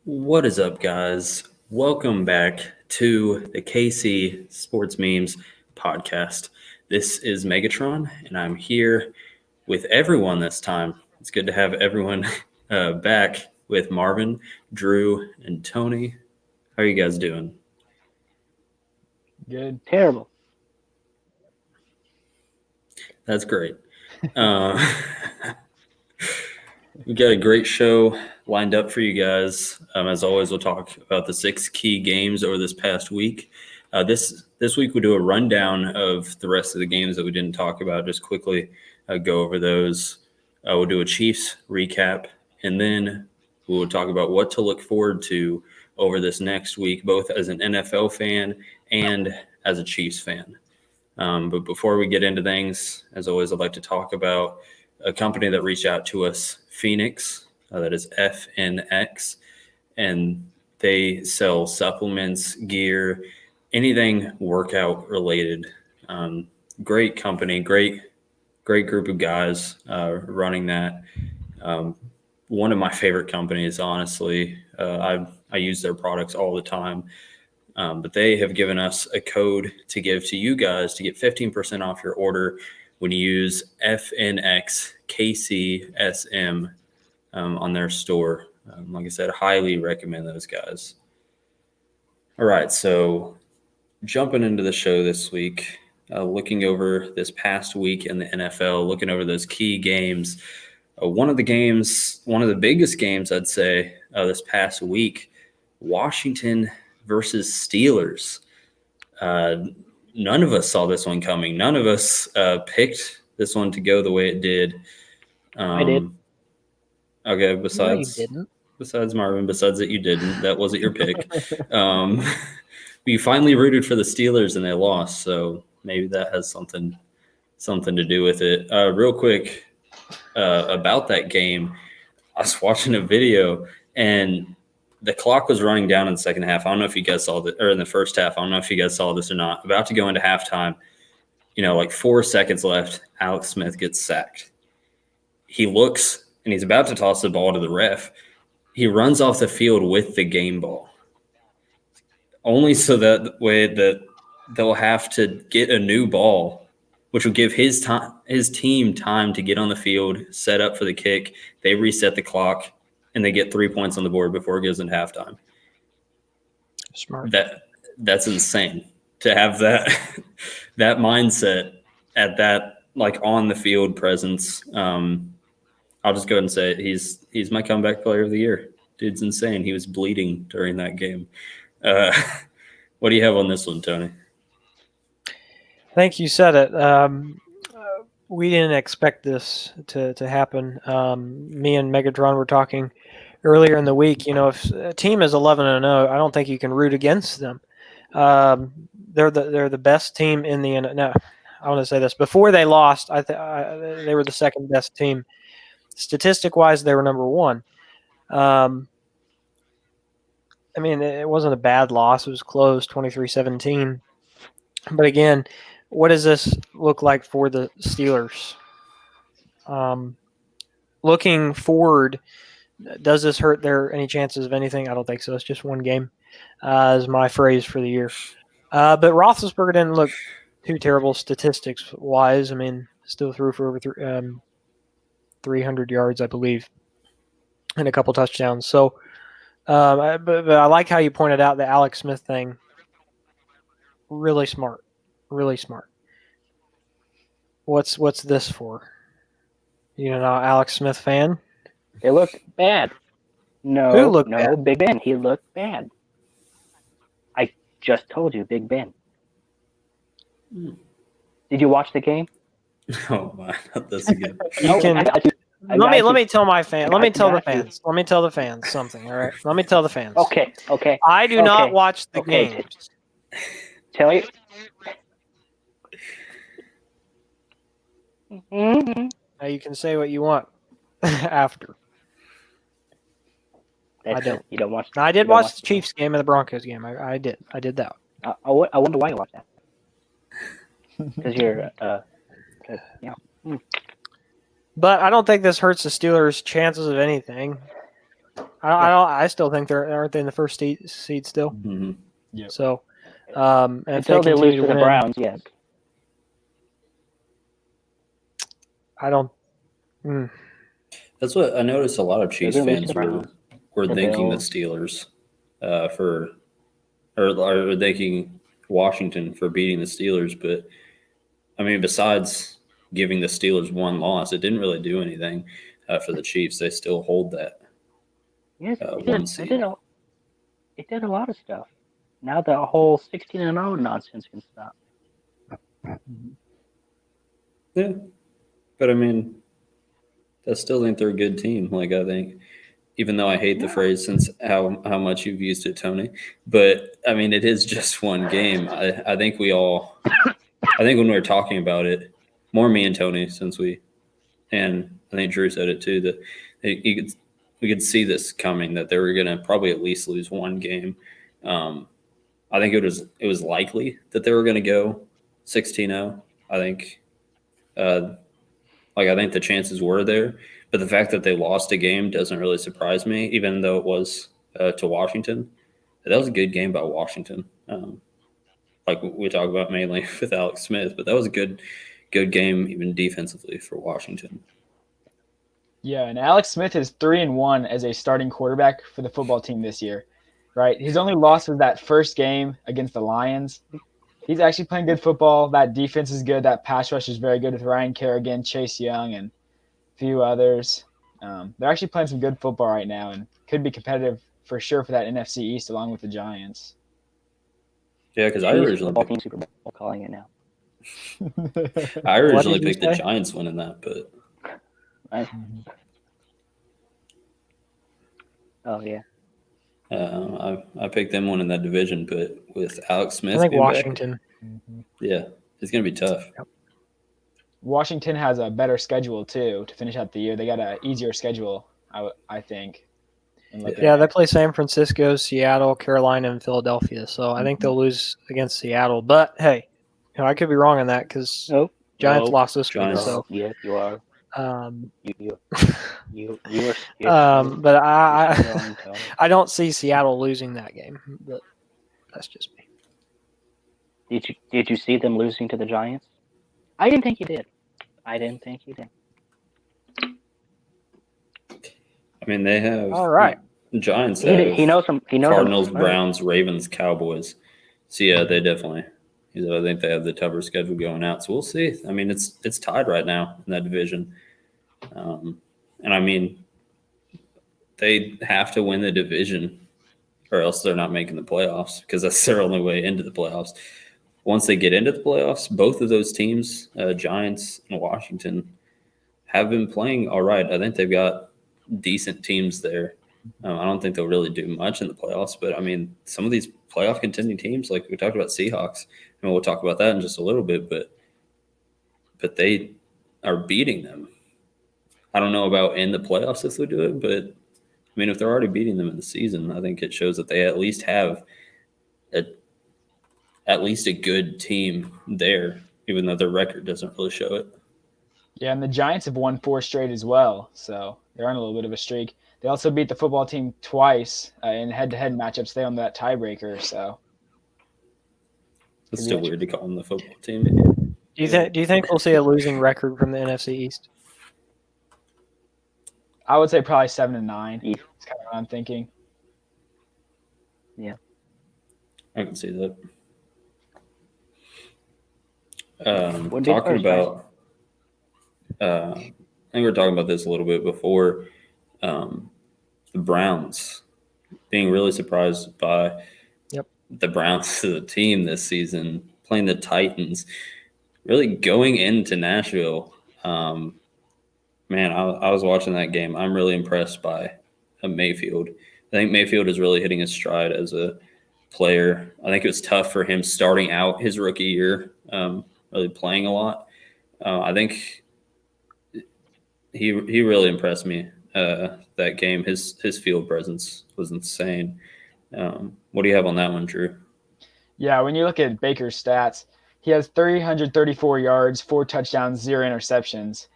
What is up, guys? Welcome back to the KC Sports Memes podcast. This is Megatron, and I'm here with everyone this time. It's good to have everyone back with Marvin, Drew, and Tony. How are you guys doing? Good. Terrible. That's great. Uh, We've got a great show lined up for you guys. As always, we'll talk about the 6 key games over this past week. This week we'll do a rundown of the rest of the games that we didn't talk about. Just quickly go over those. We'll do a Chiefs recap, and then we'll talk about what to look forward to over this next week, both as an NFL fan and as a Chiefs fan. But before we get into things, as always, I'd like to talk about a company that reached out to us, Phoenix, that is FNX, and they sell supplements, gear, anything workout related. Great company, great group of guys running that. One of my favorite companies, honestly. I use their products all the time. But they have given us a code to give to you guys to get 15% off your order when you use FNX KCSM on their store. Like I said, highly recommend those guys. All right, so jumping into the show this week, looking over this past week in the NFL, looking over those key games. One of the biggest games, I'd say, this past week, Washington versus Steelers. None of us saw this one coming. None of us picked this one to go the way it did. I did. Okay, No, besides you didn't. Marvin, besides that you didn't. That wasn't your pick. You finally rooted for the Steelers and they lost, so maybe that has something to do with it. Real quick about that game, I was watching a video and the clock was running down in the second half. I don't know if you guys saw that, or in the first half. I don't know if you guys saw this or not. About to go into halftime, like 4 seconds left. Alex Smith gets sacked. He looks and he's about to toss the ball to the ref. He runs off the field with the game ball, only so that way that they'll have to get a new ball, which will give his team time to get on the field, set up for the kick. They reset the clock, and they get 3 points on the board before it goes into halftime. Smart. That's insane to have that that mindset at that on the field presence. I'll just go ahead and say it. He's my comeback player of the year. Dude's insane. He was bleeding during that game. What do you have on this one, Tony? I think you said it. We didn't expect this to happen. Me and Megatron were talking earlier in the week. If a team is 11-0, I don't think you can root against them. They're the best team in the – no, I want to say this. Before they lost, they were the second best team. Statistic-wise, they were number one. It wasn't a bad loss. It was close, 23-17. But again, what does this look like for the Steelers? Looking forward, does this hurt any chances of anything? I don't think so. It's just one game, is my phrase for the year. But Roethlisberger didn't look too terrible statistics-wise. Still threw for over 300 yards, I believe, and a couple touchdowns. So, but I like how you pointed out the Alex Smith thing. Really smart. Really smart. What's this for? Alex Smith fan? It looked bad. No, Who looked bad? Big Ben. He looked bad. I just told you, Big Ben. Did you watch the game? Oh my, not this again. Let me tell my fan. Let me tell the fans something. All right. Let me tell the fans. Okay. I do not watch the games. Tell you. Mm-hmm. Now you can say what you want after. I don't. You don't watch. Now, I did watch the Chiefs game and the Broncos game. I did. I did that. I wonder why you watch that. Because you're But I don't think this hurts the Steelers' chances of anything. I still think aren't they in the first seed still? Mhm. Yep. So, and if Until they continue lose to the win, Browns, yes. I don't. That's what I noticed. A lot of They're Chiefs gonna lose to fans the Browns, were the thanking the Bills. Steelers or thanking Washington for beating the Steelers. But I mean, besides giving the Steelers one loss, it didn't really do anything for the Chiefs. They still hold that Yes, one seed. it did a lot of stuff. Now the whole 16-0 nonsense can stop. Yeah, but I mean, I still think they're a good team. Like I think, even though I hate the phrase since how much you've used it, Tony. But I mean, it is just one game. I think I think when we were talking about it, more me and Tony, and I think Drew said it too, that we could see this coming, that they were going to probably at least lose one game. I think it was likely that they were going to go 16-0. I think, I think the chances were there, but the fact that they lost a game doesn't really surprise me, even though it was to Washington. That was a good game by Washington. Like we talk about mainly with Alex Smith, but that was a good game even defensively for Washington. Yeah, and Alex Smith is 3-1 as a starting quarterback for the football team this year, right? His only loss was that first game against the Lions. He's actually playing good football. That defense is good. That pass rush is very good with Ryan Kerrigan, Chase Young, and a few others. They're actually playing some good football right now and could be competitive for sure for that NFC East along with the Giants. Yeah, because I Chiefs originally football team Super Bowl calling it now. picked the say? Giants winning that, but Right? Oh yeah. I picked them winning that division. But with Alex Smith, I think being Washington. back, yeah, it's gonna be tough. Yep. Washington has a better schedule too to finish out the year. They got an easier schedule, I think. Yeah, they play San Francisco, Seattle, Carolina, and Philadelphia. So I think they'll lose against Seattle. But hey, I could be wrong on that because Nope. Giants Nope. lost this Giants. week. So Yes, you are. um, You are. but you're wrong, Tony. I don't see Seattle losing that game. But that's just me. Did you see them losing to the Giants? I didn't think you did. I didn't think you did. I mean, they have All right. Giants. He knows them. He knows Cardinals, them. Browns, Ravens, Cowboys. So yeah, they definitely. I think they have the tougher schedule going out. So we'll see. I mean, it's tied right now in that division, and I mean, they have to win the division, or else they're not making the playoffs because that's their only way into the playoffs. Once they get into the playoffs, both of those teams, Giants and Washington, have been playing all right. I think they've got decent teams there. I don't think they'll really do much in the playoffs, but I mean, some of these playoff contending teams, like we talked about Seahawks, and we'll talk about that in just a little bit, but they are beating them. I don't know about in the playoffs if they do it, but I mean, if they're already beating them in the season, I think it shows that they at least have at least a good team there, even though their record doesn't really show it. Yeah, and the Giants have won 4 straight as well, so they're on a little bit of a streak. They also beat the football team twice in head-to-head matchups. They own that tiebreaker, so It's still weird to call them the football team. Do you think we'll see a losing record from the NFC East? I would say probably 7-9. Yeah. That's kind of what I'm thinking. Yeah. I can see that. Wouldn't be Talking first, right? about, I think we were talking about this a little bit before. The Browns, being really surprised by the Browns to the team this season, playing the Titans, really going into Nashville. Man, I was watching that game. I'm really impressed by Mayfield. I think Mayfield is really hitting his stride as a player. I think it was tough for him starting out his rookie year, really playing a lot. I think he really impressed me that game. His field presence was insane. What do you have on that one, Drew? Yeah, when you look at Baker's stats, he has 334 yards, 4 touchdowns, 0 interceptions,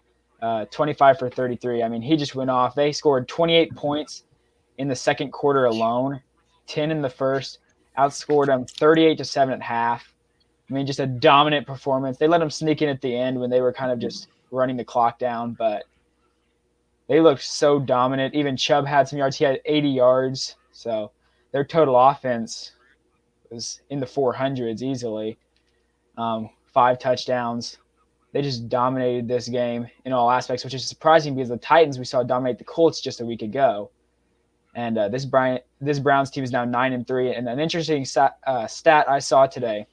25 for 33. I mean, he just went off. They scored 28 points in the second quarter alone, 10 in the first, outscored them 38-7 at half. I mean, just a dominant performance. They let them sneak in at the end when they were kind of just running the clock down, but they looked so dominant. Even Chubb had some yards. He had 80 yards. So their total offense was in the 400s easily. 5 touchdowns. They just dominated this game in all aspects, which is surprising because the Titans we saw dominate the Colts just a week ago. And this Browns team is now 9-3. And an interesting stat I saw today,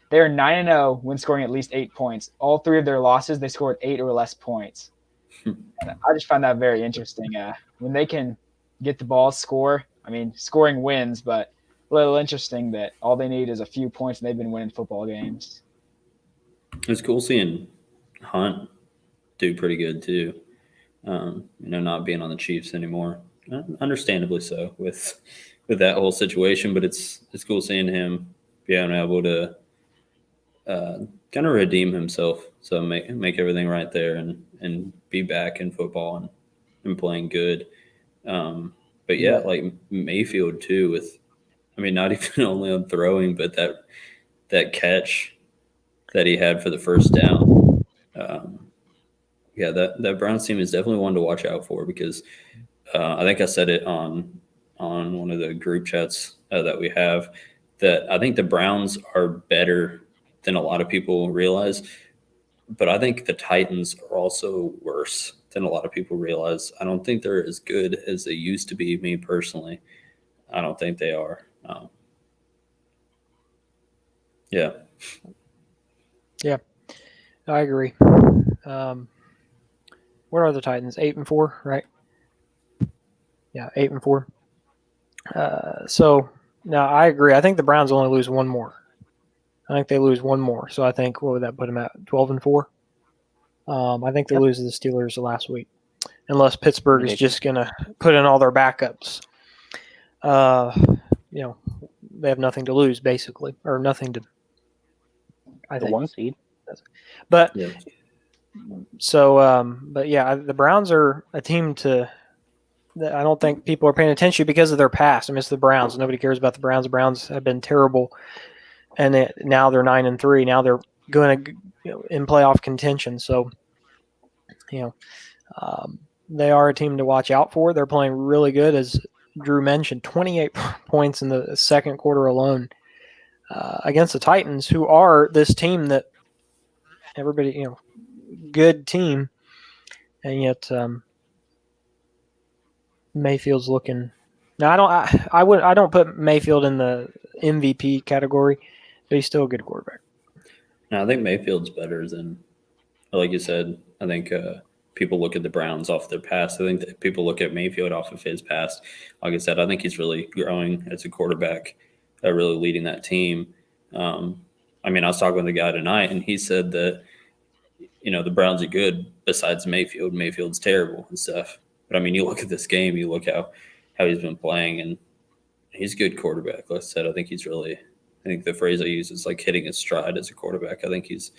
they are 9-0 when scoring at least 8 points. All 3 of their losses, they scored 8 or less points. And I just find that very interesting. When they can get the ball, score, I mean, scoring wins, but a little interesting that all they need is a few points and they've been winning football games. It's cool seeing Hunt do pretty good too. Not being on the Chiefs anymore, understandably so with that whole situation. But it's cool seeing him being able to kind of redeem himself, so make everything right there and be back in football and playing good. But yeah, like Mayfield too. With not even only on throwing, but that catch that he had for the first down. That Browns team is definitely one to watch out for because I think I said it on one of the group chats that we have that I think the Browns are better than a lot of people realize, but I think the Titans are also worse than a lot of people realize. I don't think they're as good as they used to be, me personally. I don't think they are. Yeah, I agree. What are the Titans? 8-4, right? Yeah, 8-4. So now I agree. I think the Browns only lose one more. I think they lose one more. So I think what would that put them at? 12-4. I think they lose to the Steelers last week, unless Pittsburgh is just going to put in all their backups. They have nothing to lose basically, or nothing to. I think 1 seed. But yeah. The Browns are a team that I don't think people are paying attention to because of their past. I mean, it's the Browns. Nobody cares about the Browns. The Browns have been terrible, and now they're 9-3. Now they're going to in playoff contention. So, they are a team to watch out for. They're playing really good, as Drew mentioned. 28 points in the second quarter alone against the Titans, who are this team that everybody, good team, and yet Mayfield's looking. Now I don't put Mayfield in the MVP category, but he's still a good quarterback. No, I think Mayfield's better than, like you said. I think people look at the Browns off their past. I think that people look at Mayfield off of his past. Like I said, I think he's really growing as a quarterback, really leading that team. I was talking with a guy tonight, and he said that the Browns are good besides Mayfield. Mayfield's terrible and stuff. But you look at this game, you look how he's been playing, and he's a good quarterback. Like I said, I think the phrase I use is like hitting his stride as a quarterback. I think he's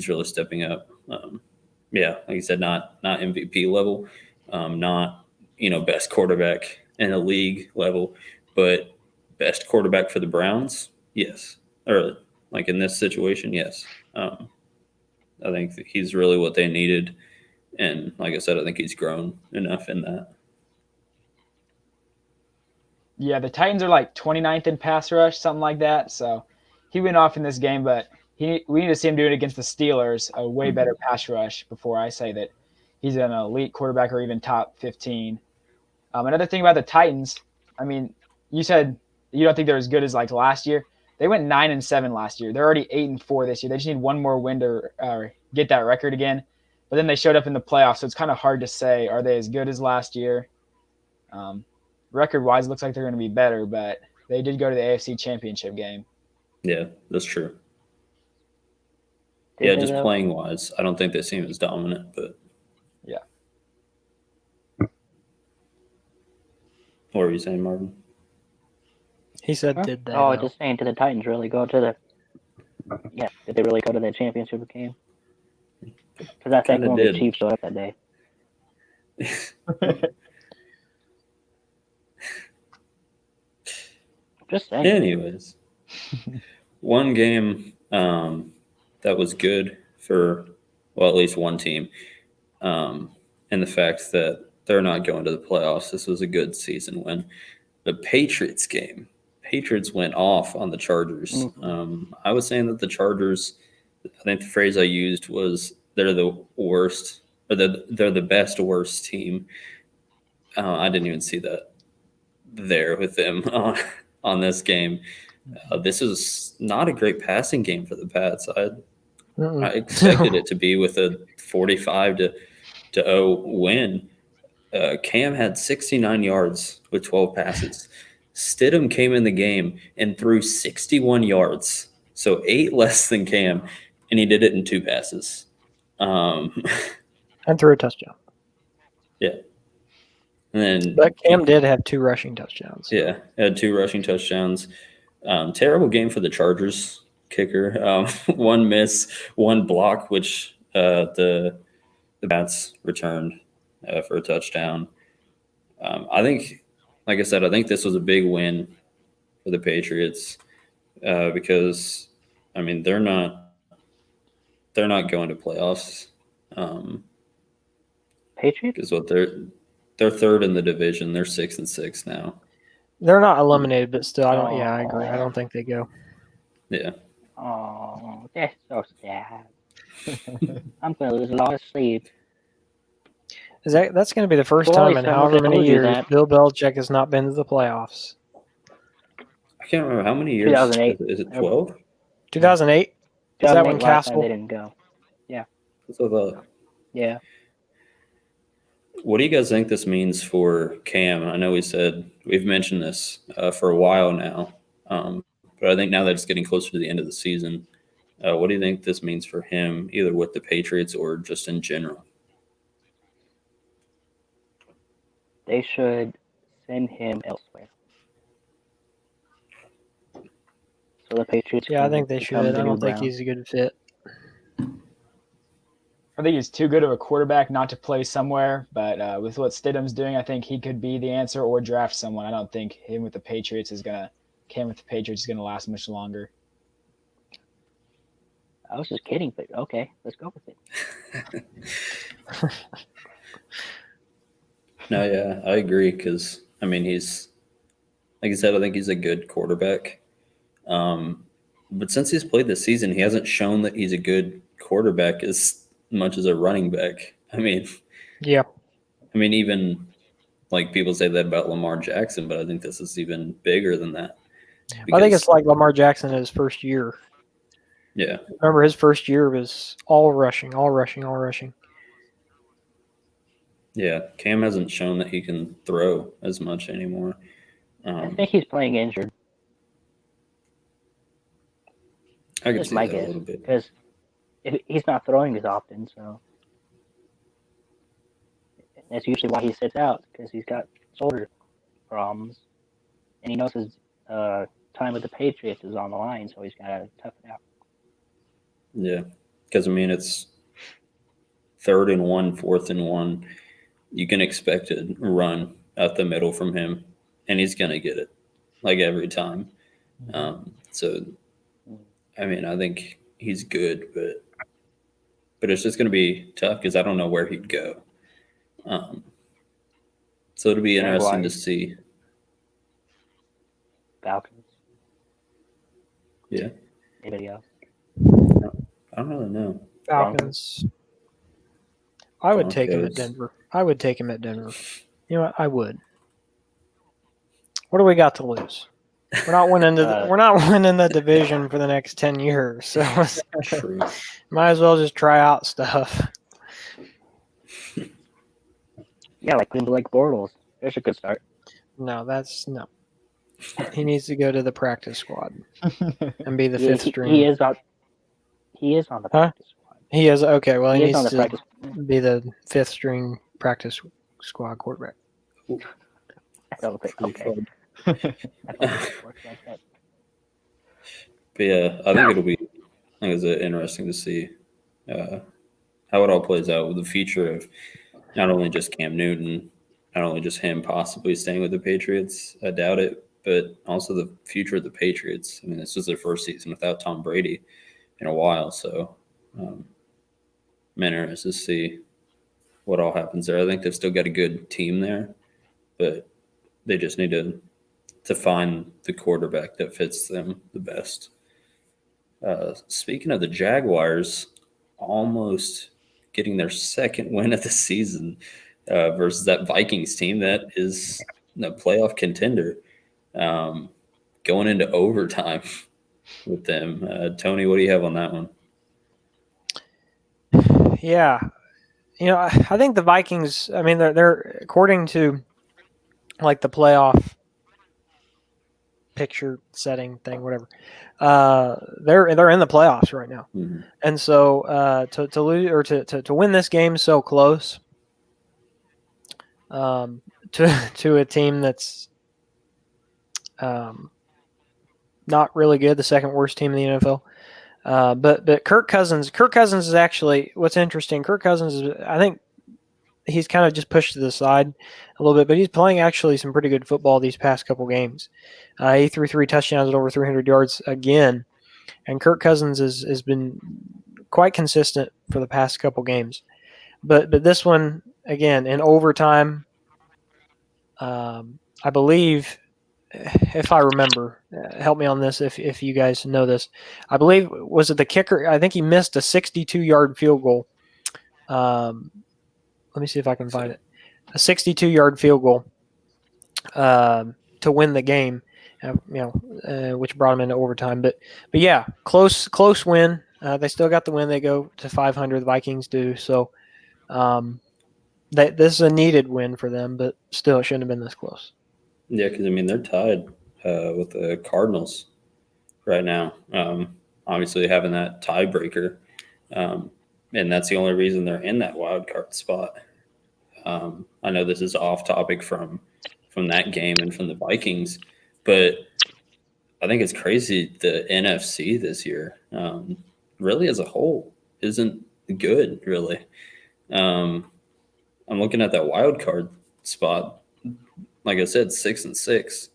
really stepping up. Like you said, not MVP level, not best quarterback in the league level, but best quarterback for the Browns, yes. Or like in this situation, yes. I think that he's really what they needed. And like I said, I think he's grown enough in that. Yeah, the Titans are like 29th in pass rush, something like that. So he went off in this game, but we need to see him do it against the Steelers, a way better pass rush, before I say that he's an elite quarterback or even top 15. Another thing about the Titans, you said you don't think they're as good as like last year. They went 9-7 last year. They're already 8-4 this year. They just need one more win to get that record again. But then they showed up in the playoffs, so it's kind of hard to say, are they as good as last year? Record-wise, it looks like they're going to be better, but they did go to the AFC Championship game. Yeah, that's true. Just playing-wise, I don't think they seem as dominant, but yeah. What were you saying, Marvin? He said, "Did they?" Oh, just saying, did the Titans really go to the? Yeah, did they really go to the championship game? Because I think only the Chiefs showed up that day. Just saying. Anyways, one game that was good for, well, at least one team, and the fact that they're not going to the playoffs. This was a good season win. The Patriots game. Patriots went off on the Chargers. Mhm. I was saying that the Chargers, I think the phrase I used was they're the worst, or they're the best worst team. I didn't even see that there with them on this game. This is not a great passing game for the Pats. I expected it to be with a 45-0 win. Cam had 69 yards with 12 passes. Stidham came in the game and threw 61 yards, so 8 less than Cam, and he did it in 2 passes. And threw a touchdown. Yeah. And then, But Cam did have 2 rushing touchdowns. Yeah, had 2 rushing touchdowns. Terrible game for the Chargers kicker. 1 miss, 1 block, which the Pats returned for a touchdown. I think, like I said, I think this was a big win for the Patriots because, I mean, they're not going to playoffs. Patriots? Because what they're third in the division. They're 6-6 now. They're not eliminated, but still, I don't. Yeah, I agree. I don't think they go. Yeah. Oh, that's so sad. I'm gonna lose a lot of sleep. That's going to be the first Boy, time in someone however many told you years that. Bill Belichick has not been to the playoffs. I can't remember how many years. 2008. Is it 12? 2008. Is that when last time Castle? they didn't go? That's what I thought. Yeah. What do you guys think this means for Cam? I know we've mentioned this for a while now, but I think now that it's getting closer to the end of the season, what do you think this means for him, either with the Patriots or just in general? They should send him elsewhere. So the Patriots. Yeah, I can think they become should. the I new don't think Browns. he's a good fit. I think he's too good of a quarterback not to play somewhere, but with what Stidham's doing, I think he could be the answer or draft someone. I don't think Cam with the Patriots is gonna last much longer. I was just kidding, but okay, let's go with it. No, yeah, I agree because I mean he's, like I said, I think he's a good quarterback. But since he's played this season, he hasn't shown that he's a good quarterback as much as a running back. I mean, Yeah. Even like people say that about Lamar Jackson, but I think this is even bigger than that. I think it's like Lamar Jackson in his first year. Yeah. Remember, his first year was all rushing, all rushing, all rushing. Yeah, Cam hasn't shown that he can throw as much anymore. I think he's playing injured. I can That's see my that a guess, little bit. because he's not throwing as often, so that's usually why he sits out, because he's got shoulder problems, and he knows his time with the Patriots is on the line, so he's got to tough it out. Yeah, because it's 3rd and 1, 4th and 1. You can expect a run out the middle from him, and he's gonna get it like every time. So, I think he's good, but it's just gonna be tough because I don't know where he'd go. So it'll be interesting to see. Falcons. Yeah, Anybody else? I don't really know. Falcons. I would take him at Broncos. Denver. I would take him at Denver. You know what? I would. What do we got to lose? We're not winning we're not winning the division for the next 10 years. So True. might as well just try out stuff. Yeah, like Lake Bortles. There's a good start. No. He needs to go to the practice squad and be the fifth string. He is on the practice squad. He is okay. Well, he He is on needs the to practice. be the fifth string practice squad quarterback. I don't think. Okay. I don't think it works like that. But yeah, I think it's interesting to see how it all plays out with the future of not only just Cam Newton, not only just him possibly staying with the Patriots. I doubt it, but also the future of the Patriots. I mean, this was their first season without Tom Brady in a while, so I'm interested to see what all happens there. I think they've still got a good team there, but they just need to find the quarterback that fits them the best. Speaking of the Jaguars, almost getting their second win of the season versus that Vikings team that is a playoff contender, going into overtime with them. Tony, what do you have on that one? Yeah, I think the Vikings. I mean, they're according to like the playoff picture setting thing, whatever. They're in the playoffs right now, and so to lose or to win this game so close, to a team that's not really good, the second worst team in the NFL. But Kirk Cousins is actually what's interesting. Kirk Cousins is, I think, he's kind of just pushed to the side a little bit, but he's playing actually some pretty good football these past couple games. He threw 3 touchdowns at over 300 yards again, and Kirk Cousins has been quite consistent for the past couple games. But this one, again, in overtime, I believe, if I remember, help me on this if you guys know this. I believe, was it the kicker? I think he missed a 62-yard field goal. Let me see if I can find it. A 62-yard field goal to win the game, which brought them into overtime. But yeah, close win. They still got the win. They go to 500. The Vikings do. So this is a needed win for them, but still it shouldn't have been this close. Yeah, because, I mean, they're tied with the Cardinals right now. Obviously having that tiebreaker. And that's the only reason they're in that wild card spot. I know this is off topic from that game and from the Vikings, but I think it's crazy the NFC this year, really as a whole, isn't good, really. I'm looking at that wild card spot. Like I said, 6-6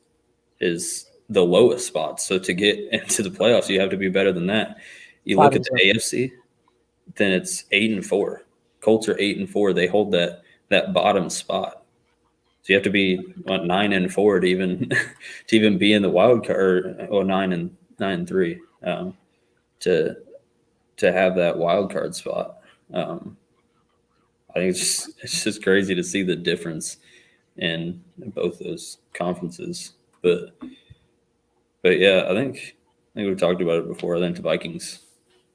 is the lowest spot. So to get into the playoffs, you have to be better than that. You look at the AFC, then it's 8-4. Colts are 8-4. They hold that bottom spot. So you have to be 9-4 to even be in the wild card, or 9-3 to have that wild card spot. I think it's just crazy to see the difference in both those conferences. But yeah, I think we've talked about it before. I think the Vikings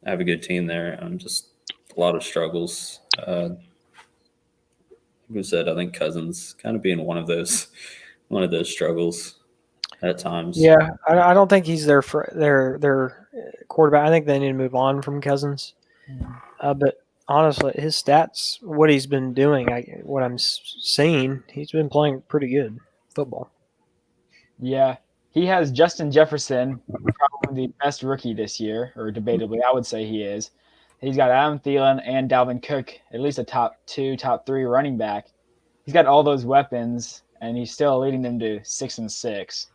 have a good team there. Just a lot of struggles. Who said? I think Cousins kind of being one of those struggles at times. Yeah, I don't think he's their quarterback. I think they need to move on from Cousins. But honestly, his stats, what he's been doing, what I'm seeing, he's been playing pretty good football. Yeah, he has Justin Jefferson, probably the best rookie this year, or debatably, I would say he is. He's got Adam Thielen and Dalvin Cook, at least a top 2, top 3 running back. He's got all those weapons, and he's still leading them to 6-6.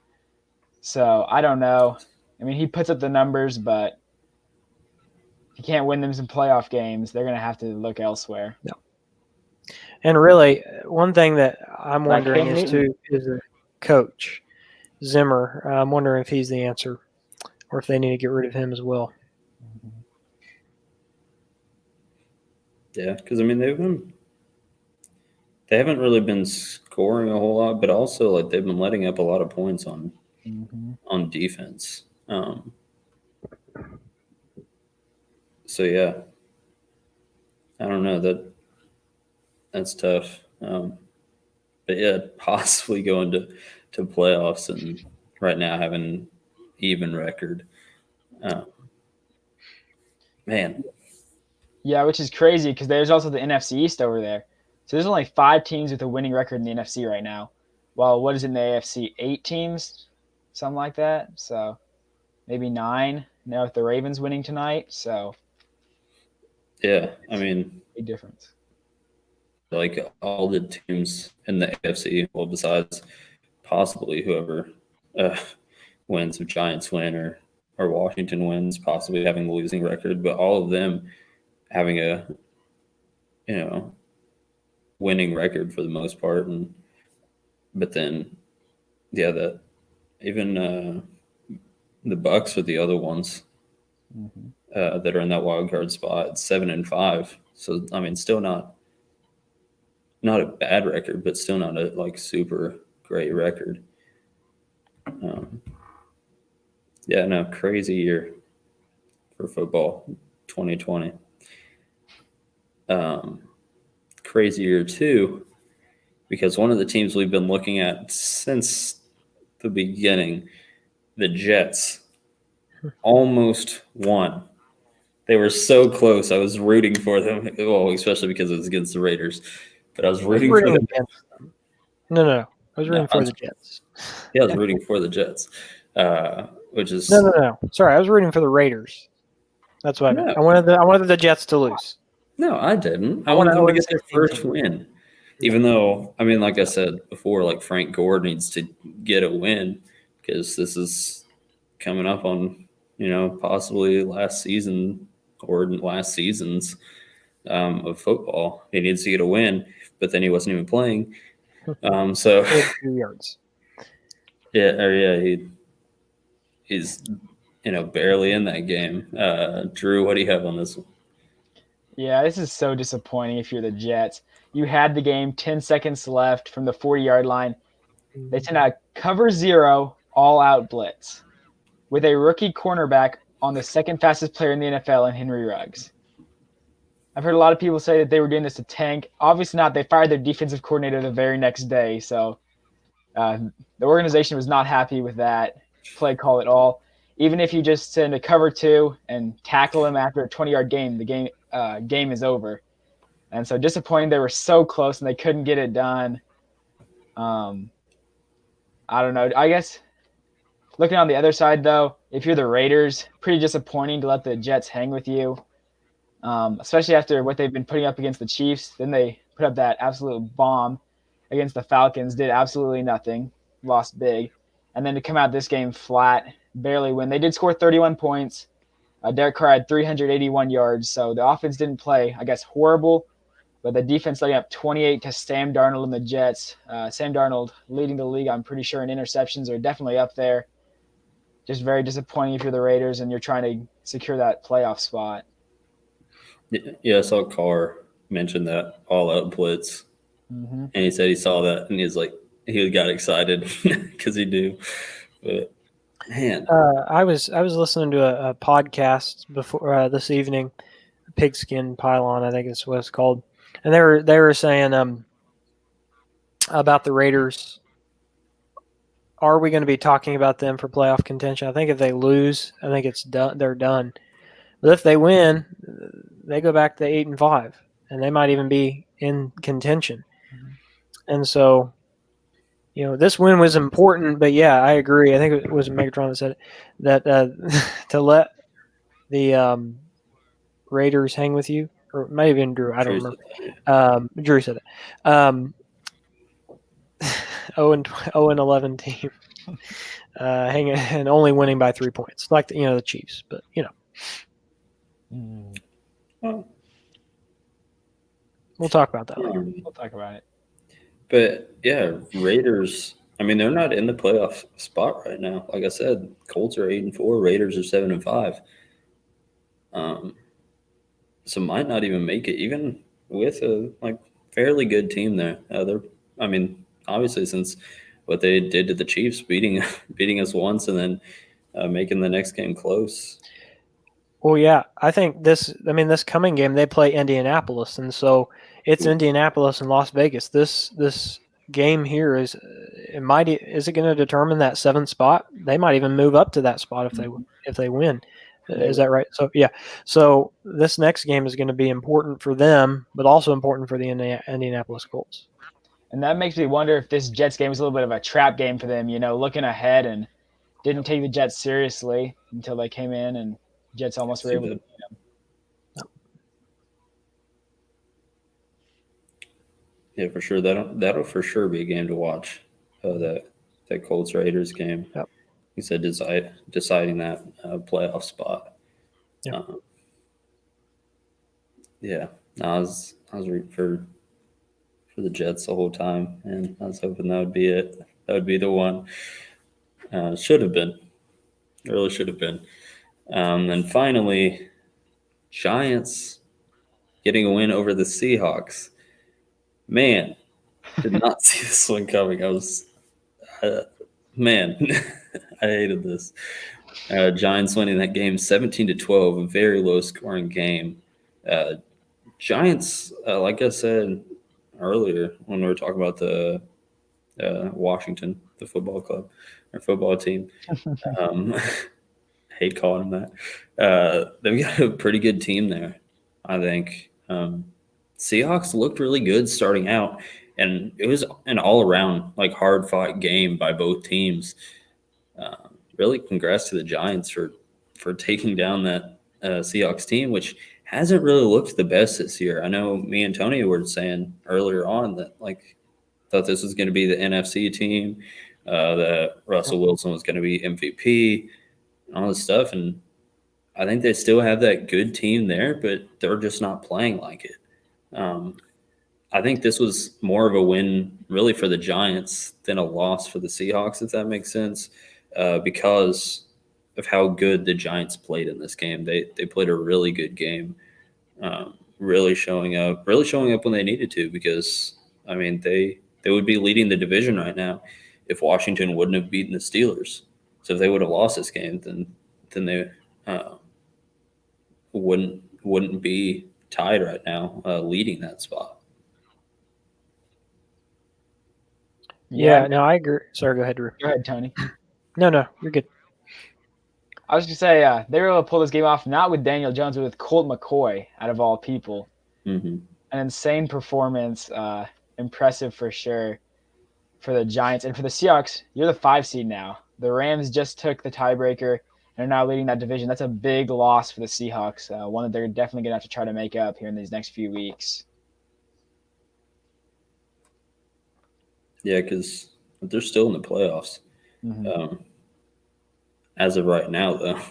So I don't know. I mean, he puts up the numbers, but if he can't win them some playoff games, they're going to have to look elsewhere. No. And really, one thing that I'm wondering is the coach, Zimmer. I'm wondering if he's the answer or if they need to get rid of him as well. Yeah, because, I mean, they haven't really been scoring a whole lot, but also like they've been letting up a lot of points on defense. So yeah, I don't know, that's tough. But yeah, possibly going to playoffs and right now having even record. Man. Yeah, which is crazy because there's also the NFC East over there. So there's only 5 teams with a winning record in the NFC right now. Well, what is in the AFC? 8 teams? Something like that. So maybe 9 now with the Ravens winning tonight. So yeah, I mean, big difference. Like all the teams in the AFC, well, besides possibly whoever wins if Giants win or Washington wins, possibly having the losing record, but all of them having a winning record for the most part, but then that even the Bucks are the other ones that are in that wild card spot, 7-5. So I mean, still not a bad record, but still not a super great record. Crazy year for football, 2020. Crazy year too, because one of the teams we've been looking at since the beginning, the Jets, almost won. They were so close. I was rooting for them. Well, especially because it was against the Raiders. But I was rooting for them. Against them. No. I was rooting for the Jets. Yeah, I was rooting for the Jets, which is no. Sorry, I was rooting for the Raiders. That's what I meant. I wanted the Jets to lose. No, I didn't. I wanted them to get their first win. Even though, I mean, like I said before, Frank Gore needs to get a win because this is coming up on, possibly last season or last seasons of football. He needs to get a win, but then he wasn't even playing. So 2 yards. He's barely in that game. Drew, what do you have on this one? Yeah, this is so disappointing if you're the Jets. You had the game, 10 seconds left from the 40-yard line. They sent a cover 0 all-out blitz with a rookie cornerback on the second fastest player in the NFL in Henry Ruggs. I've heard a lot of people say that they were doing this to tank. Obviously not. They fired their defensive coordinator the very next day, so the organization was not happy with that play call at all. Even if you just send a cover 2 and tackle him after a 20-yard game, the game is over. And so disappointing. They were so close and they couldn't get it done. I don't know. I guess looking on the other side, though, if you're the Raiders, pretty disappointing to let the Jets hang with you, especially after what they've been putting up against the Chiefs. Then they put up that absolute bomb against the Falcons, did absolutely nothing, lost big. And then to come out this game flat, barely win. They did score 31 points. Derek Carr had 381 yards, so the offense didn't play, I guess, horrible, but the defense letting up 28 to Sam Darnold and the Jets. Sam Darnold leading the league, I'm pretty sure, in interceptions are definitely up there. Just very disappointing if you're the Raiders and you're trying to secure that playoff spot. Yeah, I saw Carr mention that all-out blitz, and he said he saw that, and he got excited because he do. But man, I was listening to a podcast before this evening, Pigskin Pylon, I think is what it's called, and they were saying about the Raiders. Are we going to be talking about them for playoff contention? I think if they lose, I think it's done. They're done. But if they win, they go back to 8-5, and they might even be in contention. And so, this win was important. But yeah, I agree. I think it was Megatron that said it, that to let the Raiders hang with you, or it might have been Drew. I don't remember. Drew said it. 0-11 team, hanging and only winning by 3 points, like the Chiefs. But we'll talk about that later. We'll talk about it. But yeah, Raiders. I mean, they're not in the playoff spot right now. Like I said, Colts are 8-4, Raiders are 7-5. So might not even make it, even with a fairly good team there. Obviously, since what they did to the Chiefs, beating us once and then making the next game close. Well, yeah, I think this coming game they play Indianapolis, and so it's Indianapolis and Las Vegas. This game here is it going to determine that 7th spot? They might even move up to that spot if they win. Is that right? So yeah. So this next game is going to be important for them, but also important for the Indianapolis Colts. And that makes me wonder if this Jets game was a little bit of a trap game for them, looking ahead and didn't take the Jets seriously until they came in and Jets almost were able to beat them. Yeah, for sure. That'll for sure be a game to watch. That Colts Raiders game. Yep. He said deciding that playoff spot. Yep. Yeah, I was rooting for the Jets the whole time, and I was hoping that would be it. That would be the one. Should have been. It really should have been. And finally, Giants getting a win over the Seahawks. Man, did not see this one coming. I was, man, I hated this. Giants winning that game 17-12, a very low scoring game. Giants, like I said earlier when we were talking about the Washington, the football club or football team. Hate calling them that. They've got a pretty good team there, I think. Seahawks looked really good starting out, and it was an all-around like hard-fought game by both teams. Really, congrats to the Giants for taking down that Seahawks team, which hasn't really looked the best this year. I know me and Tony were saying earlier on that thought this was going to be the NFC team, that Russell Wilson was going to be MVP, and all this stuff. And I think they still have that good team there, but they're just not playing like it. I think this was more of a win really for the Giants than a loss for the Seahawks, if that makes sense, because of how good the Giants played in this game. They played a really good game, really showing up when they needed to, because, I mean, they would be leading the division right now if Washington wouldn't have beaten the Steelers. So if they would have lost this game, then they wouldn't be tied right now, leading that spot. Yeah, no, I agree. Sorry, go ahead, Drew. Go ahead, Tony. No, you're good. I was going to say, they were able to pull this game off not with Daniel Jones, but with Colt McCoy, out of all people. Mm-hmm. An insane performance, impressive for sure for the Giants. And for the Seahawks, you're the 5 seed now. The Rams just took the tiebreaker and are now leading that division. That's a big loss for the Seahawks, one that they're definitely going to have to try to make up here in these next few weeks. Yeah, because they're still in the playoffs. Mm-hmm. As of right now, though.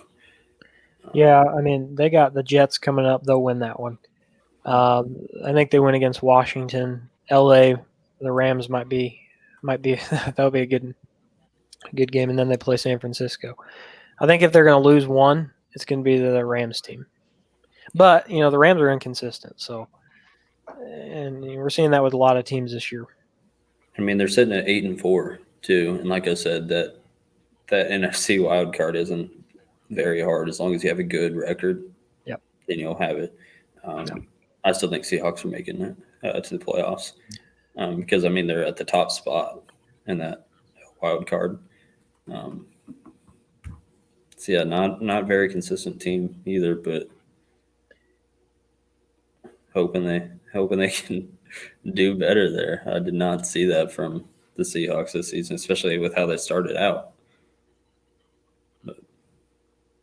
Yeah, I mean, they got the Jets coming up. They'll win that one. I think they win against Washington. LA, the Rams might be that'll be a good game, and then they play San Francisco. I think if they're going to lose one, it's going to be the Rams team. But, the Rams are inconsistent, and we're seeing that with a lot of teams this year. I mean, they're sitting at 8-4 too, and like I said, that NFC wild card isn't very hard as long as you have a good record. Yep. Then you'll have it. I still think Seahawks are making it to the playoffs, because I mean they're at the top spot in that wild card. So yeah, not very consistent team either, but hoping they can do better there. I did not see that from the Seahawks this season, especially with how they started out.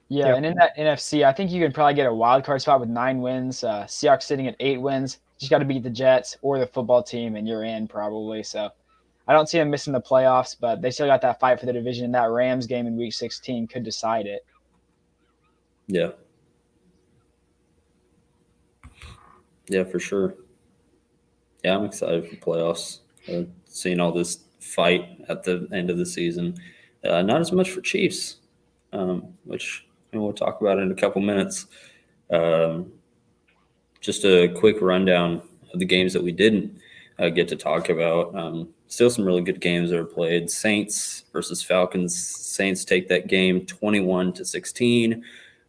Yeah, Yep. And in that NFC, I think you can probably get a wild card spot with 9 wins. Seahawks sitting at 8 wins. Just got to beat the Jets or the football team, and you're in probably. So I don't see them missing the playoffs, but they still got that fight for the division. And that Rams game in Week 16 could decide it. Yeah. Yeah, for sure. Yeah, I'm excited for playoffs. Seeing all this fight at the end of the season. Not as much for Chiefs, which we'll talk about in a couple minutes. Just a quick rundown of the games that we didn't get to talk about. Still some really good games that are played. Saints versus Falcons. Saints take that game 21-16.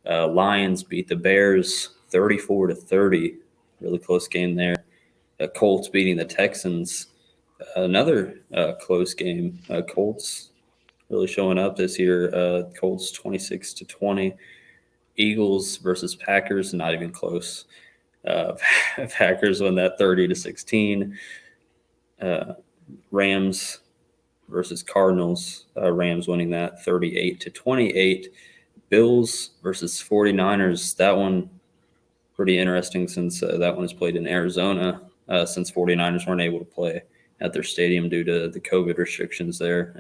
Lions beat the Bears 34-30. Really close game there. Colts beating the Texans. Another close game. Colts really showing up this year. Colts 26-20. Eagles versus Packers, not even close. Packers won that 30-16. Rams versus Cardinals. Rams winning that 38-28. Bills versus 49ers. That one pretty interesting since that one is played in Arizona, since 49ers weren't able to play at their stadium due to the COVID restrictions there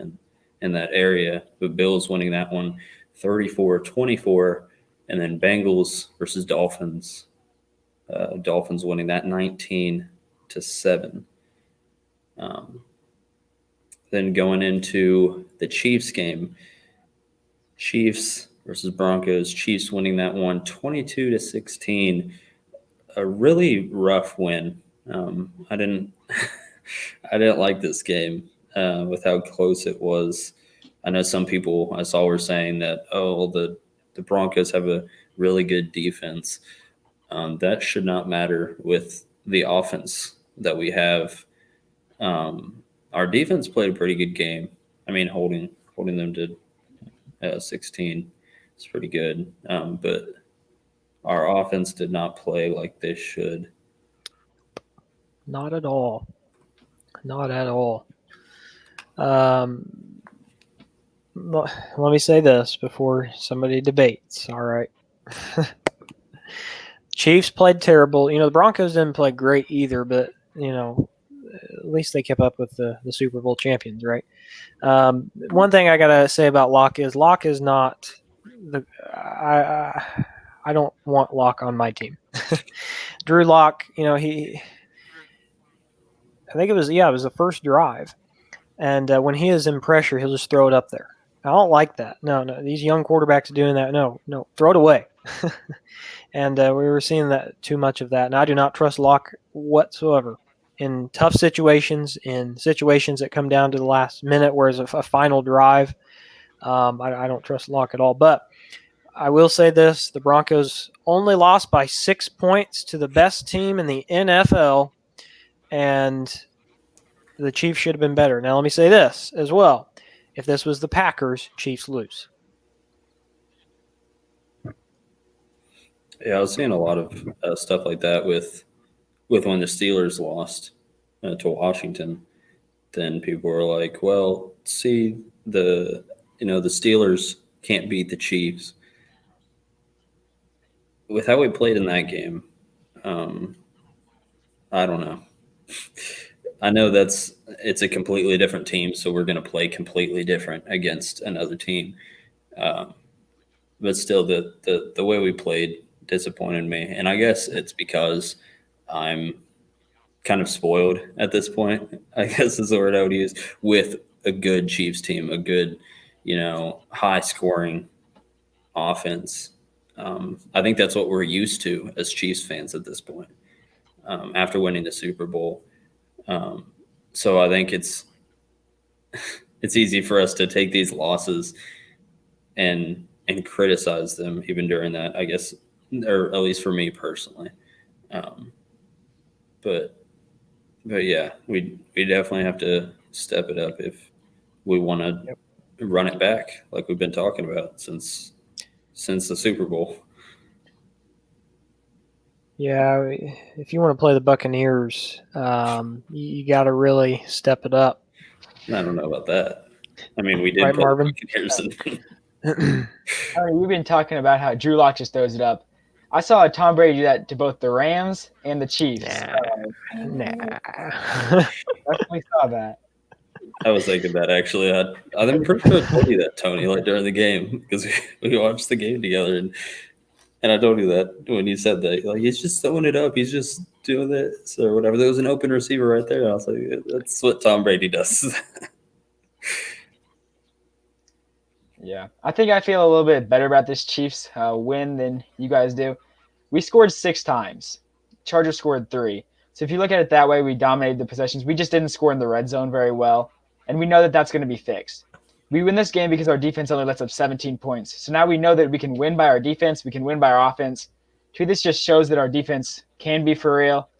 in that area. But Bills winning that one 34-24, and then Bengals versus Dolphins. Dolphins winning that 19-7. Then going into the Chiefs game, Chiefs versus Broncos. Chiefs winning that one 22-16. A really rough win. I didn't like this game with how close it was. I know some people I saw were saying that, the Broncos have a really good defense. That should not matter with the offense that we have. Our defense played a pretty good game. I mean, holding them to 16 is pretty good. But our offense did not play like they should. Not at all. Not at all. Let me say this before somebody debates. All right. Chiefs played terrible. The Broncos didn't play great either, but, at least they kept up with the Super Bowl champions, right? One thing I got to say about Locke is not I don't want Locke on my team. Drew Locke, I think it was the first drive. And when he is in pressure, he'll just throw it up there. I don't like that. No, these young quarterbacks are doing that. No, throw it away. And we were seeing that too much of that. And I do not trust Locke whatsoever in tough situations, in situations that come down to the last minute, whereas a final drive, I don't trust Locke at all. But I will say this: the Broncos only lost by 6 points to the best team in the NFL, and the Chiefs should have been better. Now, let me say this as well. If this was the Packers, Chiefs lose. Yeah, I was seeing a lot of stuff like that with when the Steelers lost to Washington. Then people were like, "Well, see, the Steelers can't beat the Chiefs." With how we played in that game, I don't know. I know it's a completely different team, so we're going to play completely different against another team. But still, the way we played disappointed me, and I guess it's because I'm kind of spoiled at this point, I guess is the word I would use, with a good Chiefs team, a good, high scoring offense. I think that's what we're used to as Chiefs fans at this point, after winning the Super Bowl. So I think it's easy for us to take these losses and criticize them even during that, I guess, or at least for me personally. But yeah, we definitely have to step it up if we want to run it back like we've been talking about since the Super Bowl. Yeah, if you want to play the Buccaneers, you got to really step it up. I don't know about that. I mean, we did Right, play Marvin? the Buccaneers. I mean, we've been talking about how Drew Lock just throws it up. I saw Tom Brady do that to both the Rams and the Chiefs. Nah. Definitely saw that. I was thinking that actually. I'm pretty sure I told you that, Tony, like during the game, because we watched the game together, and I told you that when you said that, like, he's just throwing it up, he's just doing this or whatever. There was an open receiver right there. I was like, that's what Tom Brady does. Yeah, I think I feel a little bit better about this Chiefs win than you guys do. We scored 6 times. Chargers scored 3. So if you look at it that way, we dominated the possessions. We just didn't score in the red zone very well, and we know that that's going to be fixed. We win this game because our defense only lets up 17 points. So now we know that we can win by our defense. We can win by our offense. To me, this just shows that our defense can be for real.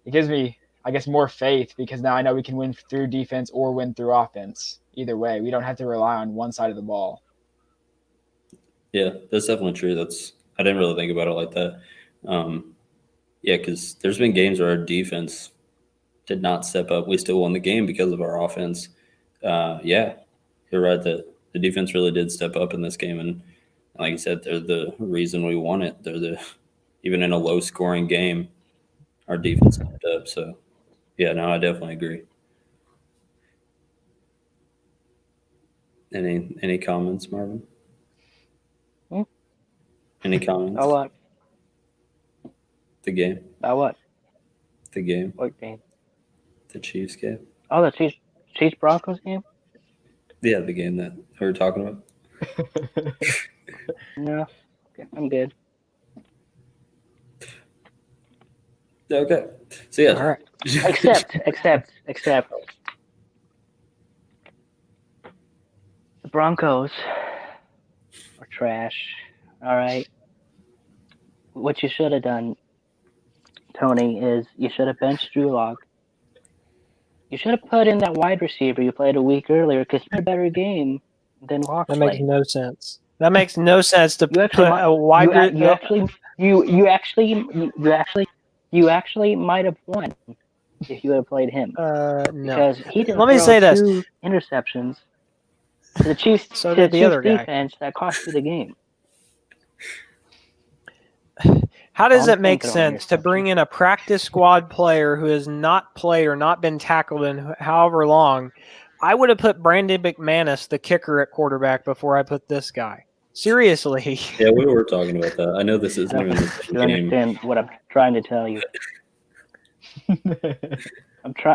It gives me, I guess, more faith because now I know we can win through defense or win through offense. Either way, we don't have to rely on one side of the ball. Yeah, that's definitely true. I didn't really think about it like that. Yeah, because there's been games where our defense did not step up. We still won the game because of our offense. Yeah, you're right that the defense really did step up in this game, and like you said, they're the reason we won it. Even in a low-scoring game, our defense stepped up. So, yeah, no, I definitely agree. Any comments, Marvin? Hmm? Any comments? About what? The game. About what? The game. What game? The Chiefs game. Oh, the Chiefs Broncos game? Yeah, the game that we were talking about. No, okay, I'm good. Okay. So yeah. All right. Except the Broncos are trash. All right. What you should have done, Tony, is you should have benched Drew Lock. You should have put in that wide receiver you played a week earlier because he had a better game than Lock That makes played. no sense. That makes no sense to You put actually a wide. you actually might have won if you had played him No. because he didn't Let me throw say this. 2 interceptions to the Chiefs So to the did the Chiefs other guy. defense that cost you the game. How does I'm it make thinking on sense to bring in a practice squad player who has not played or not been tackled in however long? I would have put Brandon McManus, the kicker, at quarterback before I put this guy. Seriously. Yeah, we were talking about that. I know this I isn't don't even the think same you game. understand what I'm trying to tell you.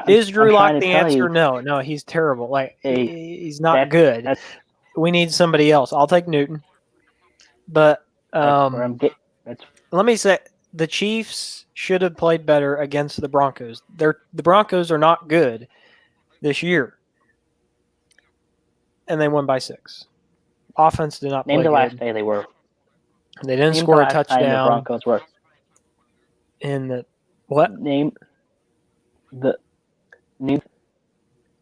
Is Drew Lock trying to the tell answer? you, No, he's terrible. Like Hey, he's not good. We need somebody else. I'll take Newton. But that's where I'm getting. let me say the Chiefs should have played better against the Broncos. The Broncos are not good this year. And they won by 6. Offense did not play Name the good. last day they were. They didn't Name score the a last time the touchdown Broncos were. in the what? Name the new.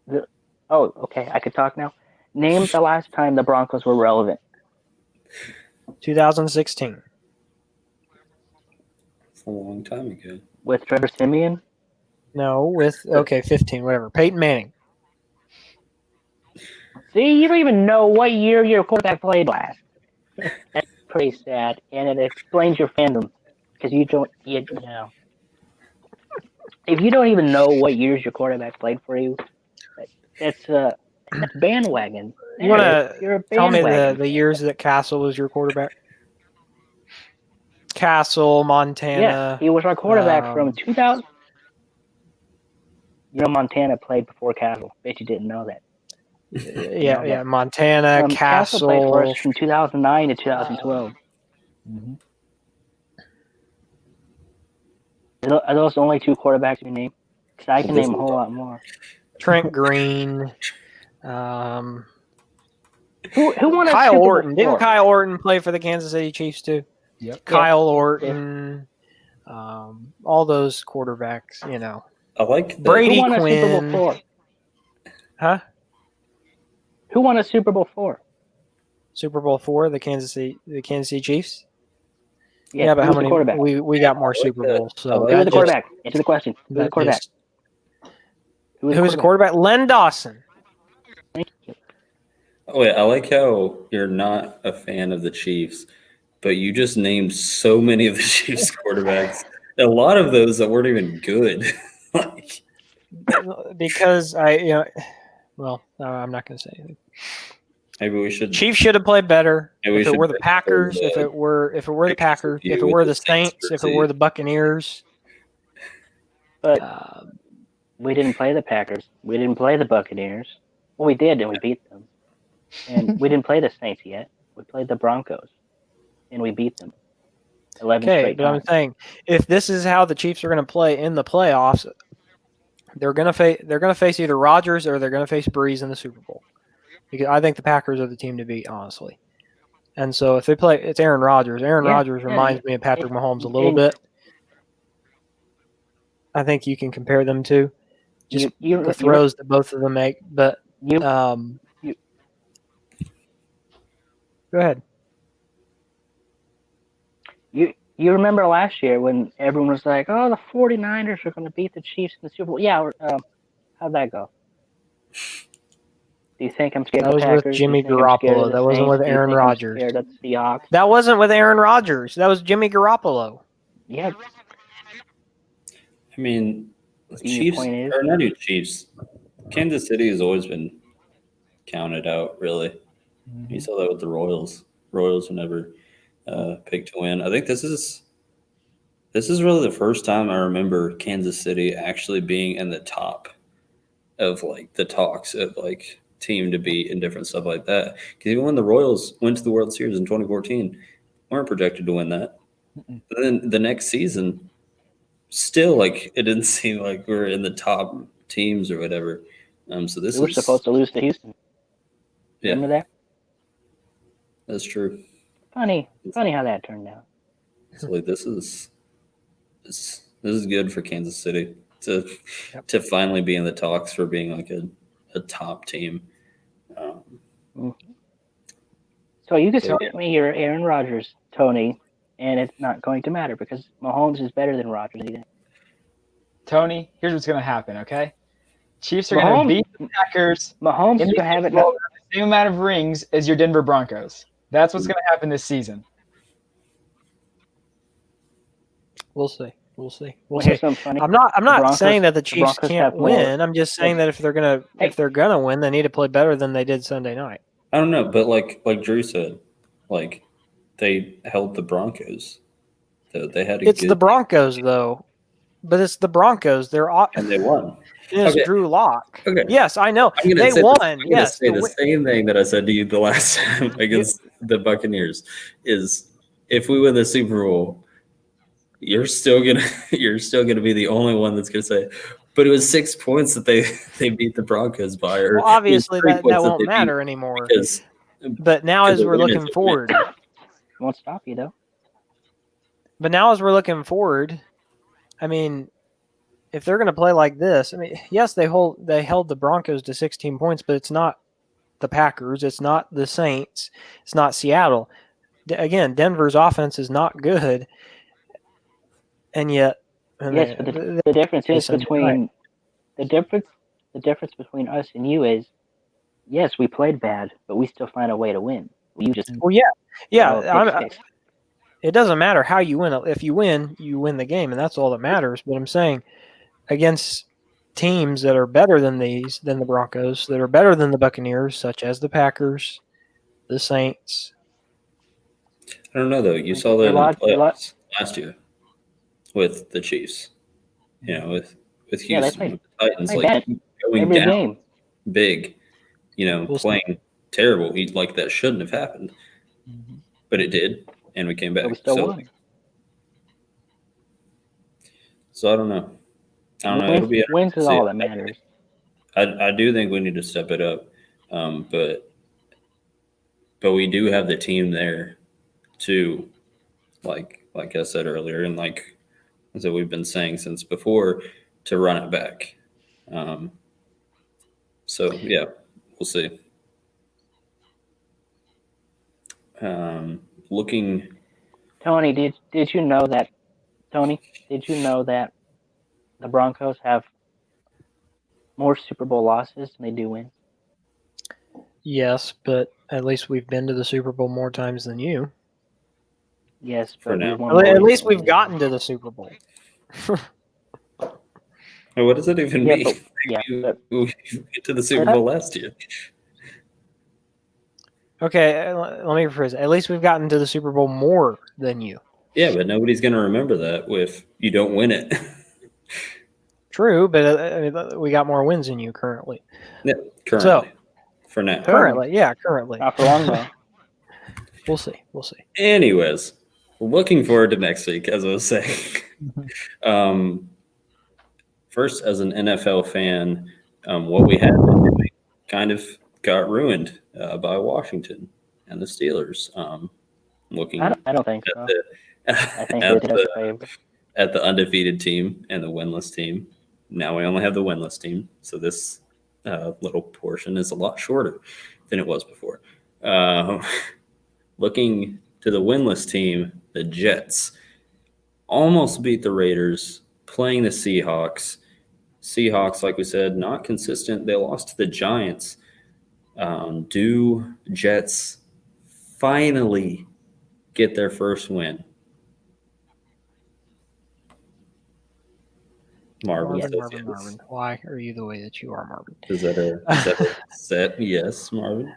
The oh, okay, I could talk now. Name the last time the Broncos were relevant. 2016. It's a long time ago. With Trevor Siemian. No, with 15, whatever. Peyton Manning. See, you don't even know what year your quarterback played last. That's pretty sad, and it explains your fandom because you don't. You know, if you don't even know what years your quarterback played for you, that's bandwagon. You want You're a to tell me bandwagon. the years that Castle was your quarterback? Castle, Montana. Yeah, he was our quarterback from 2000. You know, Montana played before Castle. Bet you didn't know that. Yeah, Montana, Castle played for us Castle. from 2009 to 2012. Mhm. Are those the only 2 quarterbacks you name? Because I can name a whole lot more. Trent Green. Who won a Kyle Super Bowl Orton. Didn't 4? Kyle Orton play for the Kansas City Chiefs too? Yep. Kyle Orton. All those quarterbacks, you know. I like that. Brady Who won a Super Bowl Quinn. 4? Huh? Who won a Super Bowl 4? Super Bowl 4, the Kansas City Chiefs. Yeah, but who how was the many? quarterback? We got more I like Super that. Bowls. So I like Who was that the quarterback? Answer the question. Who was the that quarterback? just- Who was Who was the quarterback? Len Dawson. Thank you. Oh, wait, I like how you're not a fan of the Chiefs, but you just named so many of the Chiefs quarterbacks. A lot of those that weren't even good. Like, Because I'm not going to say anything. maybe we should. Chiefs should have played better. Maybe we If it should were the pick Packers, the- if it were the pick Packers, the if it with were the the Saints, if it were the Buccaneers. But we didn't play the Packers. We didn't play the Buccaneers. Well, we did, and we beat them. And we didn't play the Saints yet. We played the Broncos, and we beat them. 11 Okay, straight but I'm times. saying if this is how the Chiefs are going to play in the playoffs, they're going to face either Rodgers or they're going to face Breeze in the Super Bowl. Because I think the Packers are the team to beat, honestly. And so if they play, it's Aaron Rodgers. Aaron Rodgers reminds me of Patrick Mahomes a little bit. I think you can compare them to just the throws that both of them make. But go ahead. You remember last year when everyone was like, "Oh, the 49ers are going to beat the Chiefs in the Super Bowl." Yeah, how'd that go? Do you think I'm scared of the Packers? That was with Jimmy Garoppolo. That wasn't with Aaron Rodgers. Scared of the Seahawks? That wasn't with Aaron Rodgers. That was Jimmy Garoppolo. Yeah. I mean, Chiefs or not even Chiefs. Kansas City has always been counted out, really. You saw that with the Royals. Royals were never picked to win. I think this is really the first time I remember Kansas City actually being in the top of like the talks of like team to beat and different stuff like that. Because even when the Royals went to the World Series in 2014, weren't projected to win that. But then the next season, still like it didn't seem like we were in the top teams or whatever. So this We were is supposed to lose to Houston. yeah, Remember that? that's true. Funny how that turned out. So like this is good for Kansas City to Yep. to finally be in the talks for being like a top team. So you could So, tell me you're Aaron Rodgers, Tony, and it's not going to matter because Mahomes is better than Rodgers. Tony, here's what's going to happen, okay? Chiefs are going to beat the Packers Mahomes in is the going to have Super it. Bowl with the same amount of rings as your Denver Broncos. That's what's going to happen this season. We'll see. We'll see. We'll Here's see. something funny. I'm not Broncos- saying that the the Chiefs Broncos can't have more- win. I'm just saying that if they're gonna win, they need to play better than they did Sunday night. I don't know, but like Drew said, like they held the Broncos. They had It's the Broncos though, but it's the Broncos. and they won. It's Okay. Drew Lock. Okay. Yes, I know. I'm gonna They say won. I'm gonna Yes, say the same thing that I said to you the last time against the Buccaneers is if we win the Super Bowl, you're still gonna be the only one that's gonna say, but it was 6 points that they beat the Broncos by. Or well, obviously it was 3 that points won't they beat matter anymore. because But now because as the we're winners looking will forward, Won't stop you though. but now as we're looking forward, I mean, if they're going to play like this, I mean, yes, they held the Broncos to 16 points, but it's not the Packers, it's not the Saints, it's not Seattle. Again, Denver's offense is not good, and yet, Yes, but the difference is between the difference between us and you is, yes, we played bad, but we still find a way to win. You just it doesn't matter how you win. If you win the game, and that's all that matters. But I'm saying against teams that are better than the Broncos, that are better than the Buccaneers, such as the Packers, the Saints. I don't know though. You saw that in the playoffs last year with the Chiefs. You know, with Houston, with the Titans, like going every down game. big. You know, playing terrible. Like that shouldn't have happened, but it did, and we came back. But we still won. So I don't know. It'll be wins is all that matters. I do think we need to step it up, but we do have the team there to, like I said earlier, and like as we've been saying since before, to run it back. So yeah, we'll see. Looking. Tony, did you know that? Tony, did you know that the Broncos have more Super Bowl losses than they do wins? Yes, but at least we've been to the Super Bowl more times than you. Yes, for now. At least we've gotten to the Super Bowl. What does it even mean? We get to the Super Bowl last year. Okay, let me rephrase it. At least we've gotten to the Super Bowl more than you. Yeah, but nobody's going to remember that if you don't win it. True, but we got more wins than you currently. Yeah, currently. For now. Currently. Not for long, though. We'll see. Anyways, looking forward to next week, as I was saying. First, as an NFL fan, what we had kind of got ruined by Washington and the Steelers. Looking I don't think so. I think they did us a favor. At the undefeated team and the winless team. Now we only have the winless team, so this little portion is a lot shorter than it was before. Looking to the winless team, the Jets almost beat the Raiders, playing the Seahawks. Seahawks, like we said, not consistent. They lost to the Giants. Do Jets finally get their first win? Marvin. Why are you the way that you are, Marvin? Is that a set? Yes, Marvin.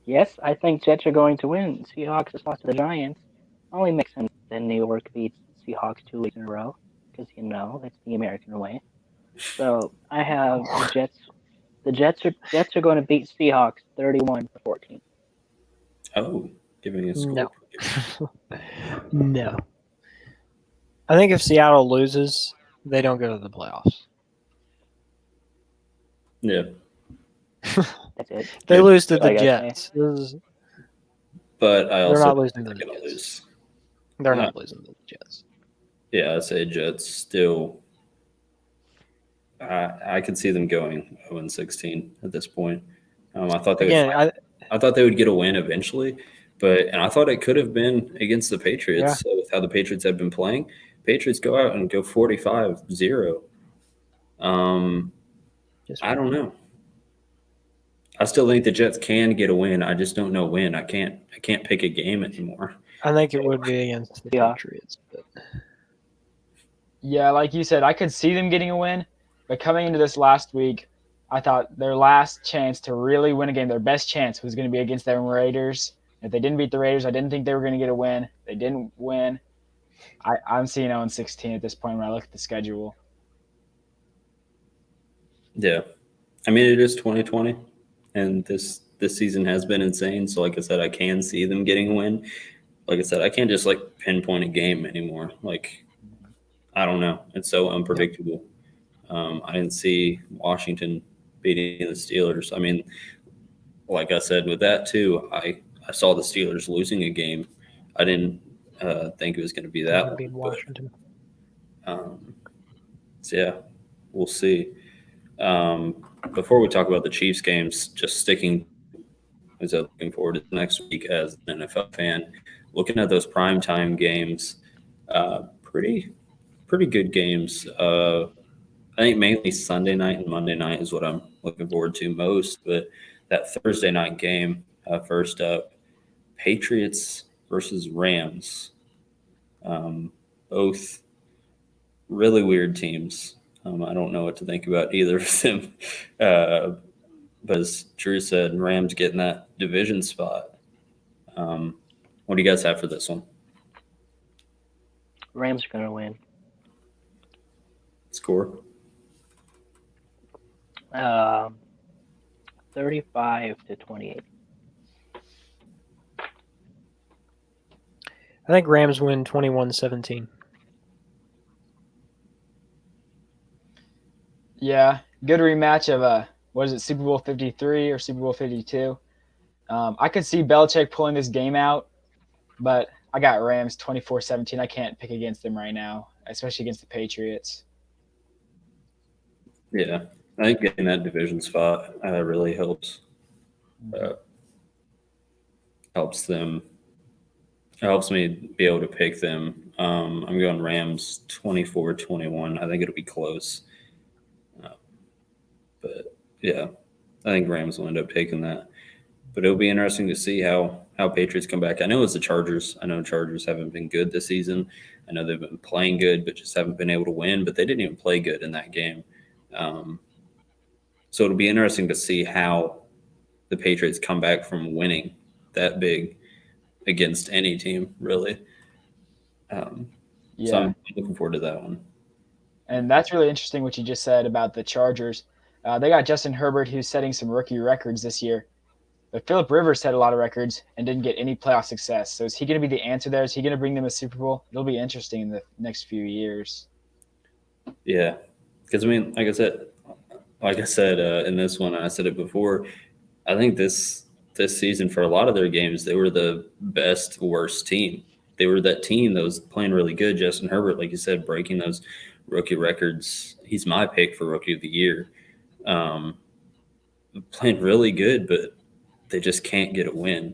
Yes, I think Jets are going to win. Seahawks just lost to the Giants. Only makes sense that New York beats Seahawks 2 weeks in a row because that's the American way. So I have the Jets. The Jets are going to beat Seahawks 31-14. Oh, giving a score. No. No. I think if Seattle loses, they don't go to the playoffs. Yeah, That's it. They Yeah. lose to That's all the I gotta Jets. They're but I also not think losing they're to the going to Jets. lose. They're not losing to the Jets. Yeah, I say Jets still. I could see them going 0-16 at this point. I thought they would. Again, I thought they would get a win eventually, and I thought it could have been against the Patriots. Yeah. So with how the Patriots have been playing, Patriots go out and go 45-0. just I don't know. I still think the Jets can get a win. I just don't know when. I can't pick a game anymore. I think it would be against the Yeah. Patriots. But Yeah, like you said, I could see them getting a win, but coming into this last week, I thought their last chance to really win a game, their best chance, was going to be against their Raiders. If they didn't beat the Raiders, I didn't think they were going to get a win. They didn't win. I'm seeing 0-16 at this point when I look at the schedule. Yeah, I mean it is 2020, and this season has been insane. So like I said, I can see them getting a win. Like I said, I can't just like pinpoint a game anymore. Like I don't know. It's so unpredictable. I didn't see Washington beating the Steelers. I mean, like I said, with that too, I saw the Steelers losing a game. I didn't think it was going to be that would be one. Washington. But, so yeah, we'll see. Before we talk about the Chiefs games, just sticking as I'm looking forward to next week as an NFL fan, looking at those primetime games, pretty good games. I think mainly Sunday night and Monday night is what I'm looking forward to most. But that Thursday night game, first up, Patriots versus Rams. Both really weird teams. I don't know what to think about either of them. But as Drew said, Rams getting that division spot. What do you guys have for this one? Rams are going to win. Score? 35-28. I think Rams win 21-17. Yeah, good rematch of what is it, Super Bowl 53 or Super Bowl 52. I could see Belichick pulling this game out, but I got Rams 24-17. I can't pick against them right now, especially against the Patriots. Yeah, I think getting that division spot really helps. Helps them. It helps me be able to pick them. I'm going Rams 24-21. I think it'll be close. But yeah, I think Rams will end up taking that. But it'll be interesting to see how Patriots come back. I know it's the Chargers. I know Chargers haven't been good this season. I know they've been playing good, but just haven't been able to win. But they didn't even play good in that game. So it'll be interesting to see how the Patriots come back from winning that big against any team, really. So I'm looking forward to that one. And that's really interesting what you just said about the Chargers. They got Justin Herbert, who's setting some rookie records this year. But Phillip Rivers set a lot of records and didn't get any playoff success. So is he going to be the answer there? Is he going to bring them a Super Bowl? It'll be interesting in the next few years. Yeah, because I mean, like I said in this one, I said it before. I think this season for a lot of their games, they were the best worst team. They were that team that was playing really good. Justin Herbert, like you said, breaking those rookie records. He's my pick for rookie of the year. Playing really good, but they just can't get a win.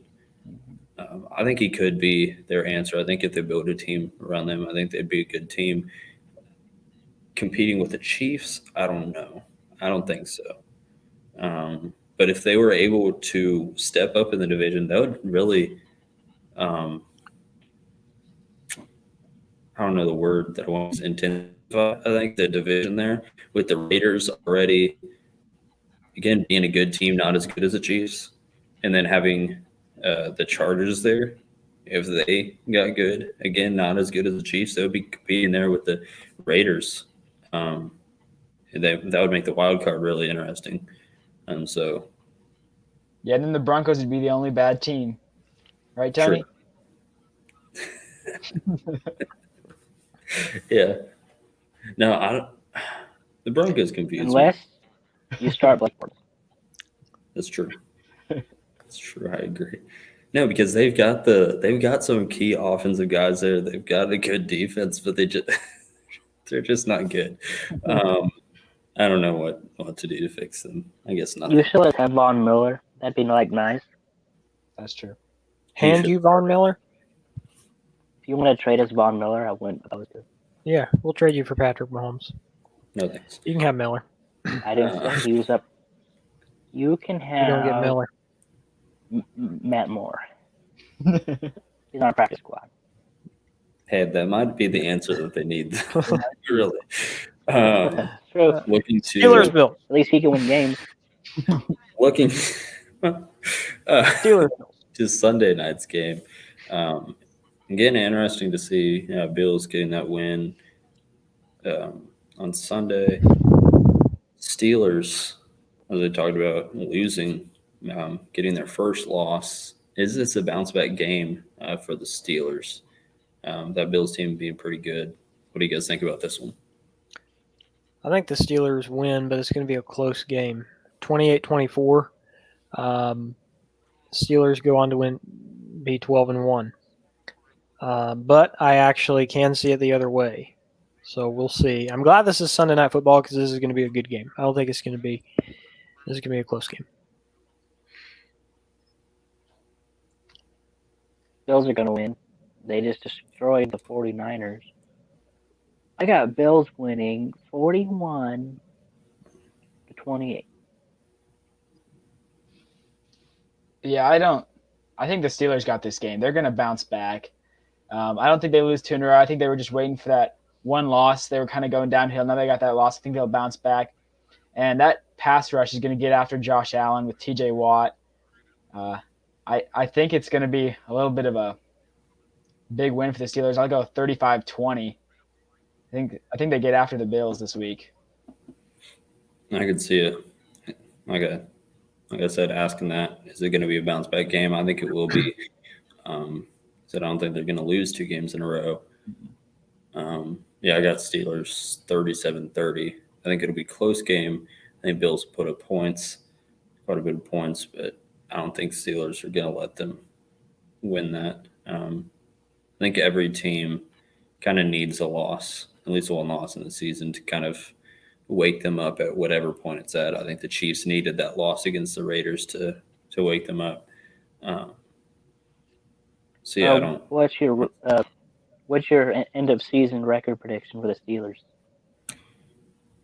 I think he could be their answer. I think if they build a team around them, I think they'd be a good team. Competing with the Chiefs, I don't know. I don't think so. But if they were able to step up in the division, that would really I don't know the word that I want to intensify. I think the division there with the Raiders already, again, being a good team, not as good as the Chiefs. and then having the Chargers there, if they got good, again, not as good as the Chiefs, they would be competing there with the Raiders. That would make the wild card really interesting. So Yeah, and then the Broncos would be the only bad team. Right, Tony? True. Yeah. No, I don't. The Broncos confuse Unless me. you start Blake Bortles. That's true. That's true. I agree. No, because they've got some key offensive guys there. They've got a good defense, but they're just not good. I don't know what to do to fix them. I guess nothing. You should have Von Miller. That'd be nice. That's true. Hand you Von Miller? If you want to trade us Von Miller, I wouldn't oppose it. Yeah, we'll trade you for Patrick Mahomes. No thanks. You can have Miller. I didn't say he was up. You can have. You don't get Miller. Matt Moore. He's on a practice squad. Hey, that might be the answer that they need. Really. True. Looking to Steelers Bills. At least he can win games. looking Steelers Bills. to Sunday night's game. Again, interesting to see Bills getting that win on Sunday. Steelers, as I talked about, losing, getting their first loss. Is this a bounce back game for the Steelers? That Bills team being pretty good. What do you guys think about this one? I think the Steelers win, but it's going to be a close game. 28-24. Steelers go on to be 12-1. But I actually can see it the other way. So we'll see. I'm glad this is Sunday Night Football because this is going to be a good game. I don't think this is going to be a close game. Bills are going to win. They just destroyed the 49ers. I got Bills winning 41-28. Yeah, I think the Steelers got this game. They're going to bounce back. I don't think they lose 2 in a row. I think they were just waiting for that one loss. They were kind of going downhill. Now they got that loss. I think they'll bounce back. And that pass rush is going to get after Josh Allen with TJ Watt. I think it's going to be a little bit of a big win for the Steelers. I'll go 35-20. I think they get after the Bills this week. I could see it. Like I said, asking that, is it going to be a bounce back game? I think it will be. I don't think they're going to lose 2 games in a row. I got Steelers 37-30. I think it'll be a close game. I think Bills put up points, quite a bit of points, but I don't think Steelers are going to let them win that. I think every team kind of needs a loss, at least one loss in the season, to kind of wake them up at whatever point it's at. I think the Chiefs needed that loss against the Raiders to wake them up. I don't. What's your end of season record prediction for the Steelers?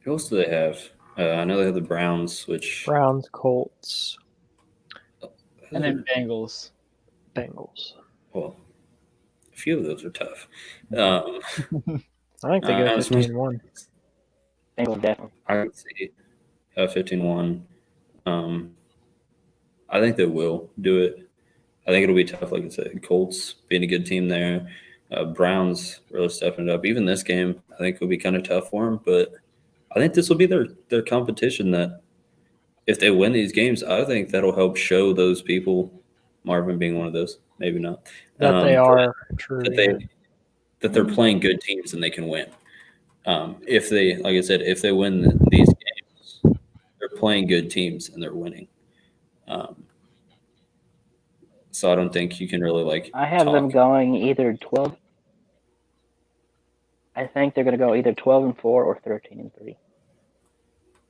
Who else do they have? I know they have the Browns, Browns, Colts, And then Bengals. Well, a few of those are tough. I think they go 15-1. Bengals definitely. I would see 15-1. I think they will do it. I think it'll be tough, like I said. Colts being a good team there. Browns really stepping it up. Even this game, I think will be kind of tough for them. But I think this will be their competition that if they win these games, I think that'll help show those people, Marvin being one of those, maybe not. That they are true. That they're playing good teams and they can win. If they, like I said, if they win these games, they're playing good teams and they're winning. So I don't think you can really I have them going either 12. I think they're going to go either 12-4 or 13-3.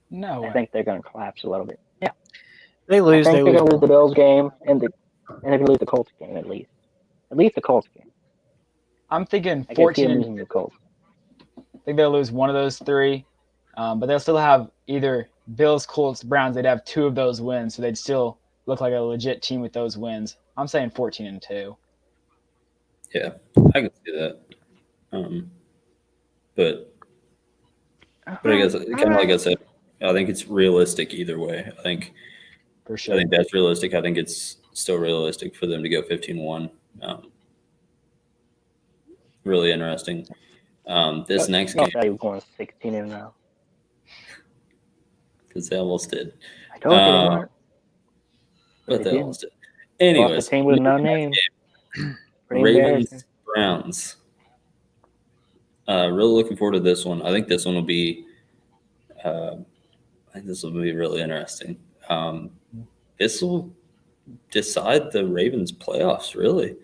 No way. I think they're going to collapse a little bit. Yeah. They lose. I think they're going to lose the Bills game and they're going to lose the Colts game at least. At least the Colts game. I'm thinking I 14. can see losing the Colts. I think they'll lose one of those 3, but they'll still have either Bills, Colts, Browns. They'd have 2 of those wins, so they'd still look like a legit team with those wins. I'm saying 14-2. Yeah, I can see that. But I guess kind of like I said, I think it's realistic either way. I think for sure. I think that's realistic. I think it's still realistic for them to go 15-1. Really interesting. This next I game, thought you were going 16-0. because they almost did. I told you they weren't. But they they didn't. almost did. Lost Anyways, a team with no name. Pretty embarrassing. Ravens, Browns. Really looking forward to this one. I think this one will be. I think this will be really interesting. This will decide the Ravens' playoffs, really,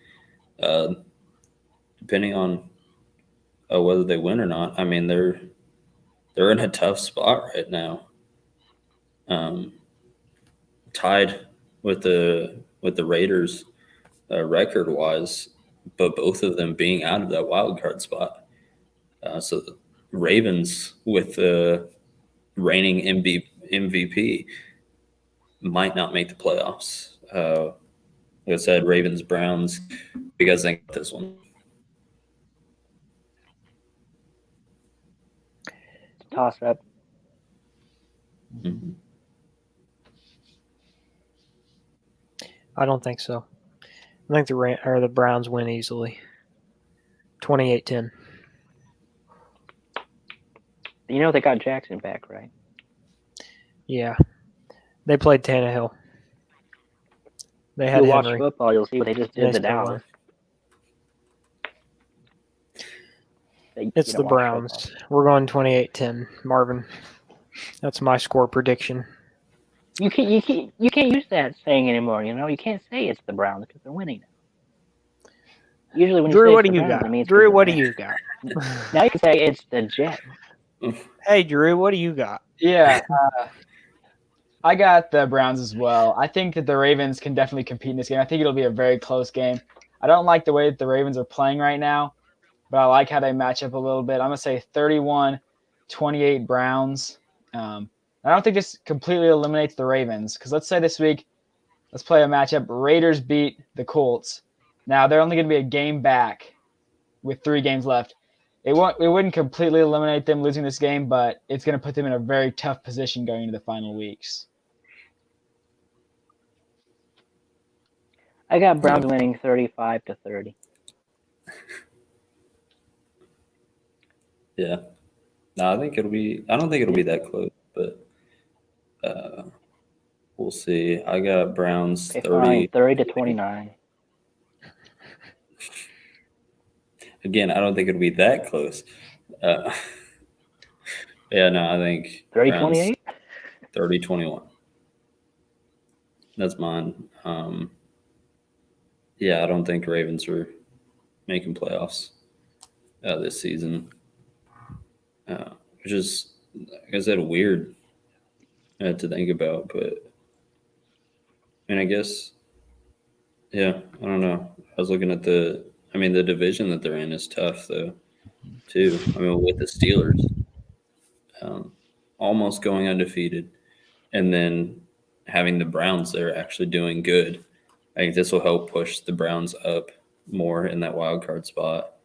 depending on whether they win or not. I mean, they're in a tough spot right now, tied with the Raiders record-wise, but both of them being out of that wild card spot. So the Ravens, with the reigning MVP, might not make the playoffs. Like I said, Ravens, Browns. What do you guys think of this one? Toss up. Mm-hmm. I don't think so. I think the Browns win easily. 28-10. You know they got Jackson back, right? Yeah. They played Tannehill. They If had you watch Henry. football, you'll see what they just They did to still Dallas. It's the Browns. We're going 28-10, Marvin. That's my score prediction. You can't use that saying anymore. You know, you can't say it's the Browns because they're winning. Usually, when Drew, you say what it's do the you Browns, got? it means Drew, what do they're you got? now you can say it's the Jets. Hey, Drew, what do you got? Yeah, I got the Browns as well. I think that the Ravens can definitely compete in this game. I think it'll be a very close game. I don't like the way that the Ravens are playing right now, but I like how they match up a little bit. I'm going to say 31-28 Browns. I don't think this completely eliminates the Ravens, because let's say this week, let's play a matchup. Raiders beat the Colts. Now, they're only going to be a game back with 3 games left. It wouldn't completely eliminate them losing this game, but it's going to put them in a very tough position going into the final weeks. I got Browns winning 35-30. Yeah. No, I don't think it'll be that close, but we'll see. I got Browns Okay, 30. fine, 30-29. Again, I don't think it'll be that close. Yeah, no, I think 30-28. 30-21. That's mine. Yeah, I don't think Ravens are making playoffs this season, which is, like I said, weird to think about. But I mean, I guess, yeah, I don't know. I was looking at the division that they're in is tough, though, too. I mean, with the Steelers almost going undefeated, and then having the Browns there actually doing good. I think this will help push the Browns up more in that wild card spot.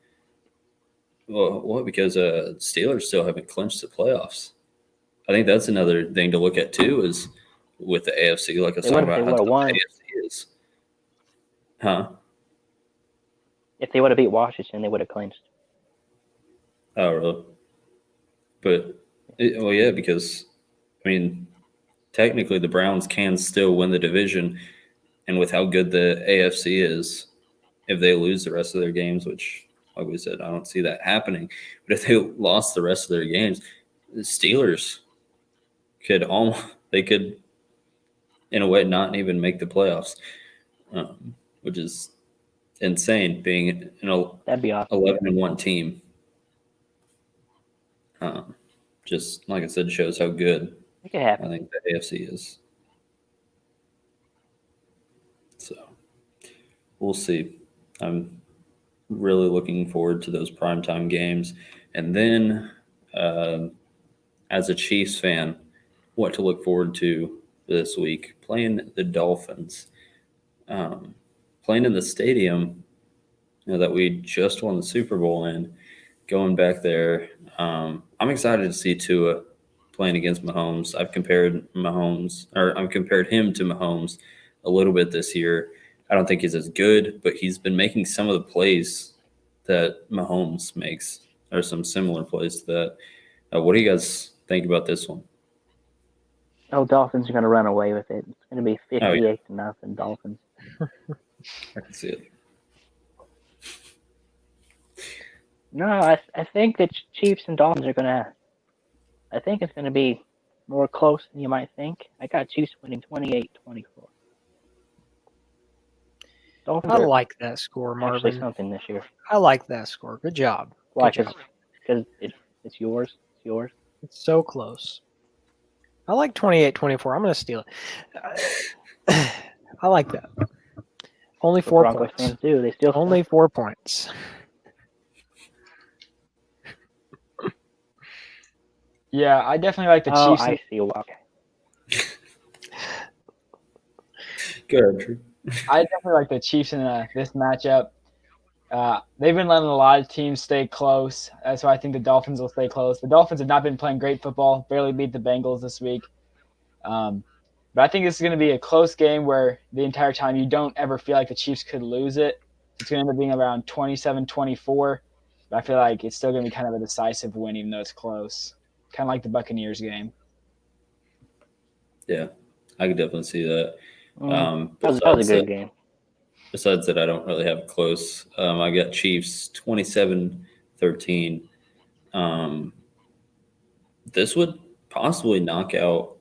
Well, because Steelers still haven't clinched the playoffs. I think that's another thing to look at too, is with the AFC, like I was talking about how tough the AFC is. Huh? If they would have beat Washington, they would have clinched. Oh, really? But, yeah, because, I mean, technically the Browns can still win the division, and with how good the AFC is, if they lose the rest of their games, which, like we said, I don't see that happening. But if they lost the rest of their games, the Steelers could in a way, not even make the playoffs, which is insane, being That'd be awesome. 11-1 team. Just like I said, shows how good Make it happen. I think the AFC is. So we'll see. I'm really looking forward to those primetime games. And then, as a Chiefs fan, what to look forward to this week? Playing the Dolphins. Playing in the stadium that we just won the Super Bowl in. Going back there. I'm excited to see Tua playing against Mahomes. I'm compared him to Mahomes a little bit this year. I don't think he's as good, but he's been making some of the plays that Mahomes makes, or some similar plays to that. What do you guys think about this one? Oh, Dolphins are going to run away with it. It's going to be 58 yeah. to nothing, Dolphins. I can see it. No, I think the Chiefs and Dolphins are going to – I think it's going to be more close than you might think. I got Chiefs winning 28-24. Dolphins I are like that score, actually Marvin. something this year. I like that score. Good job. Why? Good job. Because it's yours. It's yours. It's so close. I like 28-24. I'm going to steal it. I like that. Only That's what 4 Broncos points. fans do. They steal Only stuff. 4 points. Yeah, I definitely like the Chiefs. I see. Okay. Go ahead, Drew. I definitely like the Chiefs in this matchup. They've been letting a lot of teams stay close. That's why I think the Dolphins will stay close. The Dolphins have not been playing great football, barely beat the Bengals this week. But I think this is going to be a close game where the entire time you don't ever feel like the Chiefs could lose it. It's going to end up being around 27-24. But I feel like it's still going to be kind of a decisive win, even though it's close. Kind of like the Buccaneers game. Yeah, I could definitely see that. That was a good game. Besides that, I don't really have close. I got Chiefs 27-13. This would possibly knock out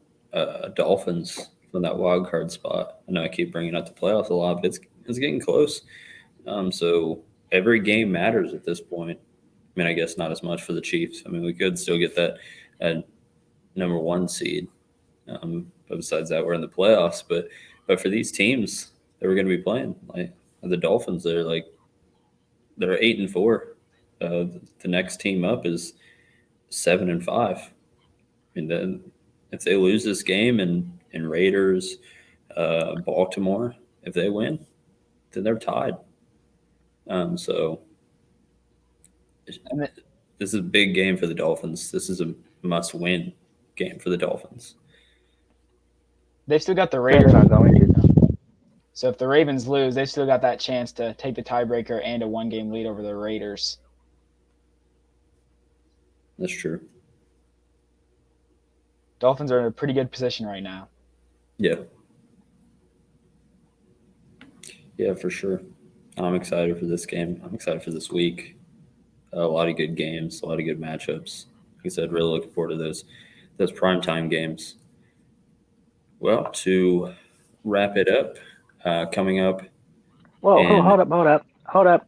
Dolphins from that wild card spot. I know I keep bringing up the playoffs a lot, but it's getting close. So every game matters at this point. I mean, I guess not as much for the Chiefs. I mean, we could still get that number 1 seed. But besides that, we're in the playoffs. But for these teams that we're going to be playing, like the Dolphins, they're 8-4. The next team up is 7-5. I mean, then if they lose this game and Raiders, Baltimore, if they win, then they're tied. So this is a big game for the Dolphins. This is a must-win game for the Dolphins. They've still got the They're Raiders. not going to, though. So if the Ravens lose, they've still got that chance to take the tiebreaker and a 1-game lead over the Raiders. That's true. Dolphins are in a pretty good position right now. Yeah. Yeah, for sure. I'm excited for this game. I'm excited for this week. A lot of good games, a lot of good matchups. Like I said, really looking forward to those primetime games. Well, to wrap it up, coming up. Whoa, hold up.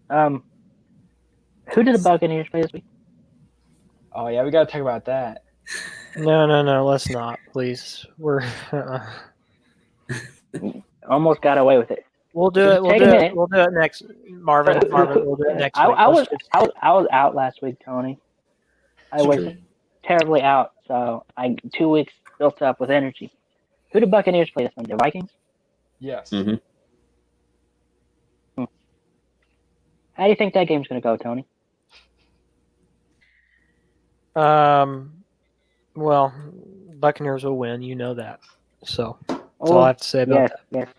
Who did the Buccaneers play this week? Oh, yeah, we got to talk about that. No. Let's not, please. We're. Almost got away with it. We'll do it. We'll do it next, Marvin. We'll do it next week. I was out last week, Tony. I was terribly out, so 2 weeks built up with energy. Who did Buccaneers play this Sunday? The Vikings? Yes. Mm-hmm. How do you think that game's going to go, Tony? Well, Buccaneers will win. You know that. So that's all I have to say about that. Yes.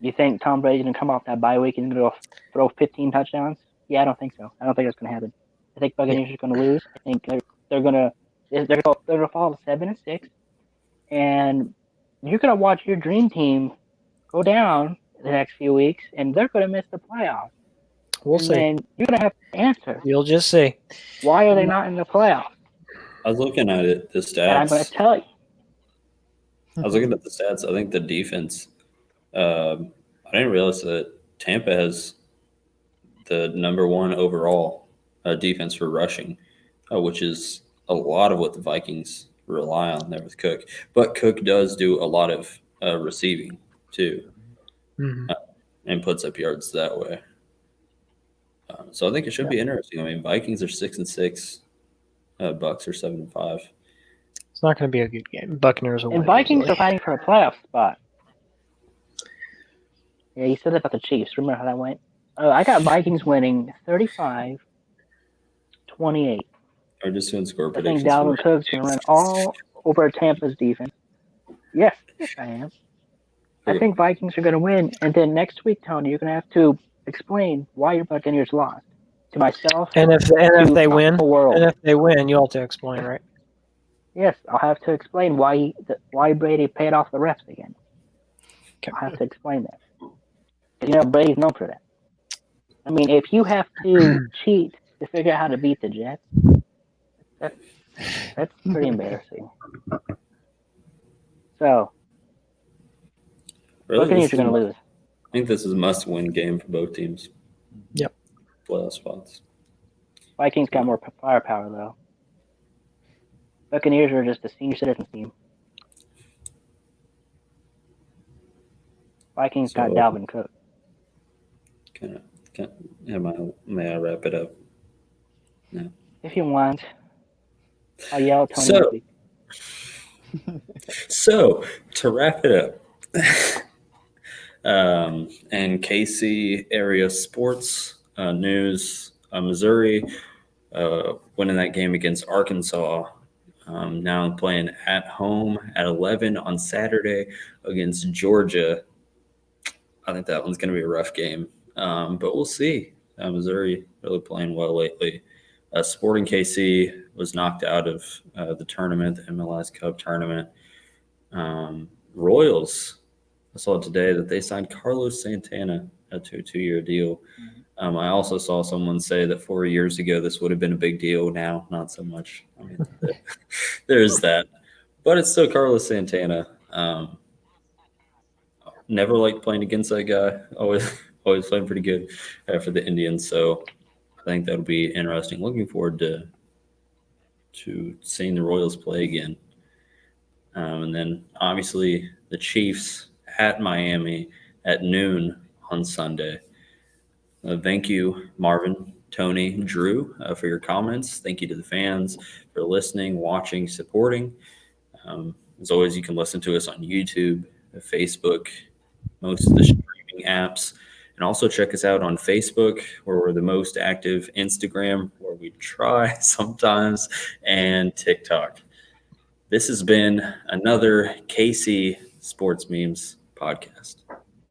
You think Tom Brady's going to come off that bye week and going to throw 15 touchdowns? Yeah, I don't think so. I don't think that's going to happen. I think Buccaneers are going to lose. I think they're going to fall to 7-6, and you're going to watch your dream team go down the next few weeks, and they're going to miss the playoffs. We'll see. And you're going to have to answer. You'll just see. Why are they not in the playoffs? I was looking at it, the stats. And I'm going to tell you. I was looking at the stats. I think the defense. I didn't realize that Tampa has the number 1 overall defense for rushing, which is a lot of what the Vikings rely on there with Cook. But Cook does do a lot of receiving too, and puts up yards that way. So I think it should be interesting. I mean, Vikings are 6-6, Bucks are 7-5. It's not going to be a good game. Buccaneers will win. And Vikings are fighting for a playoff spot. Yeah, you said that about the Chiefs. Remember how that went? I got Vikings winning 35-28. Or just doing score I think predictions. Dalvin Cook's going to run all over Tampa's defense. Yes, I am. I think Vikings are going to win, and then next week, Tony, you're going to have to explain why your Buccaneers lost to myself. And if they win, the world. and if they win, you'll have to explain, right? Yes, I'll have to explain why Brady paid off the refs again. Okay. I'll have to explain that. Brady's known for that. I mean, if you have to cheat to figure out how to beat the Jets, that's pretty embarrassing. So, Really, Buccaneers are going to lose. I think this is a must-win game for both teams. Yep. Playoff spots. Vikings got more firepower, though. Buccaneers are just a senior citizens team. Vikings got Dalvin Cook. May I wrap it up? No. If you want, I'll yell at Tony next week. So, to wrap it up, and KC area sports news, Missouri winning that game against Arkansas. Now playing at home at 11 on Saturday against Georgia. I think that one's going to be a rough game, but we'll see. Missouri really playing well lately. Sporting KC was knocked out of the tournament, the MLS Cup tournament. Royals, I saw today that they signed Carlos Santana to a 2-year deal. I also saw someone say that 4 years ago this would have been a big deal. Now, not so much. I mean, there's that. But it's still Carlos Santana. Never liked playing against that guy. Always playing pretty good for the Indians. So I think that'll be interesting. Looking forward to seeing the Royals play again. And then obviously the Chiefs at Miami at noon on Sunday. Thank you, Marvin, Tony, Drew, for your comments. Thank you to the fans for listening, watching, supporting. As always, you can listen to us on YouTube, Facebook, most of the streaming apps, and also check us out on Facebook, where we're the most active, Instagram, where we try sometimes, and TikTok. This has been another KC Sports Memes podcast.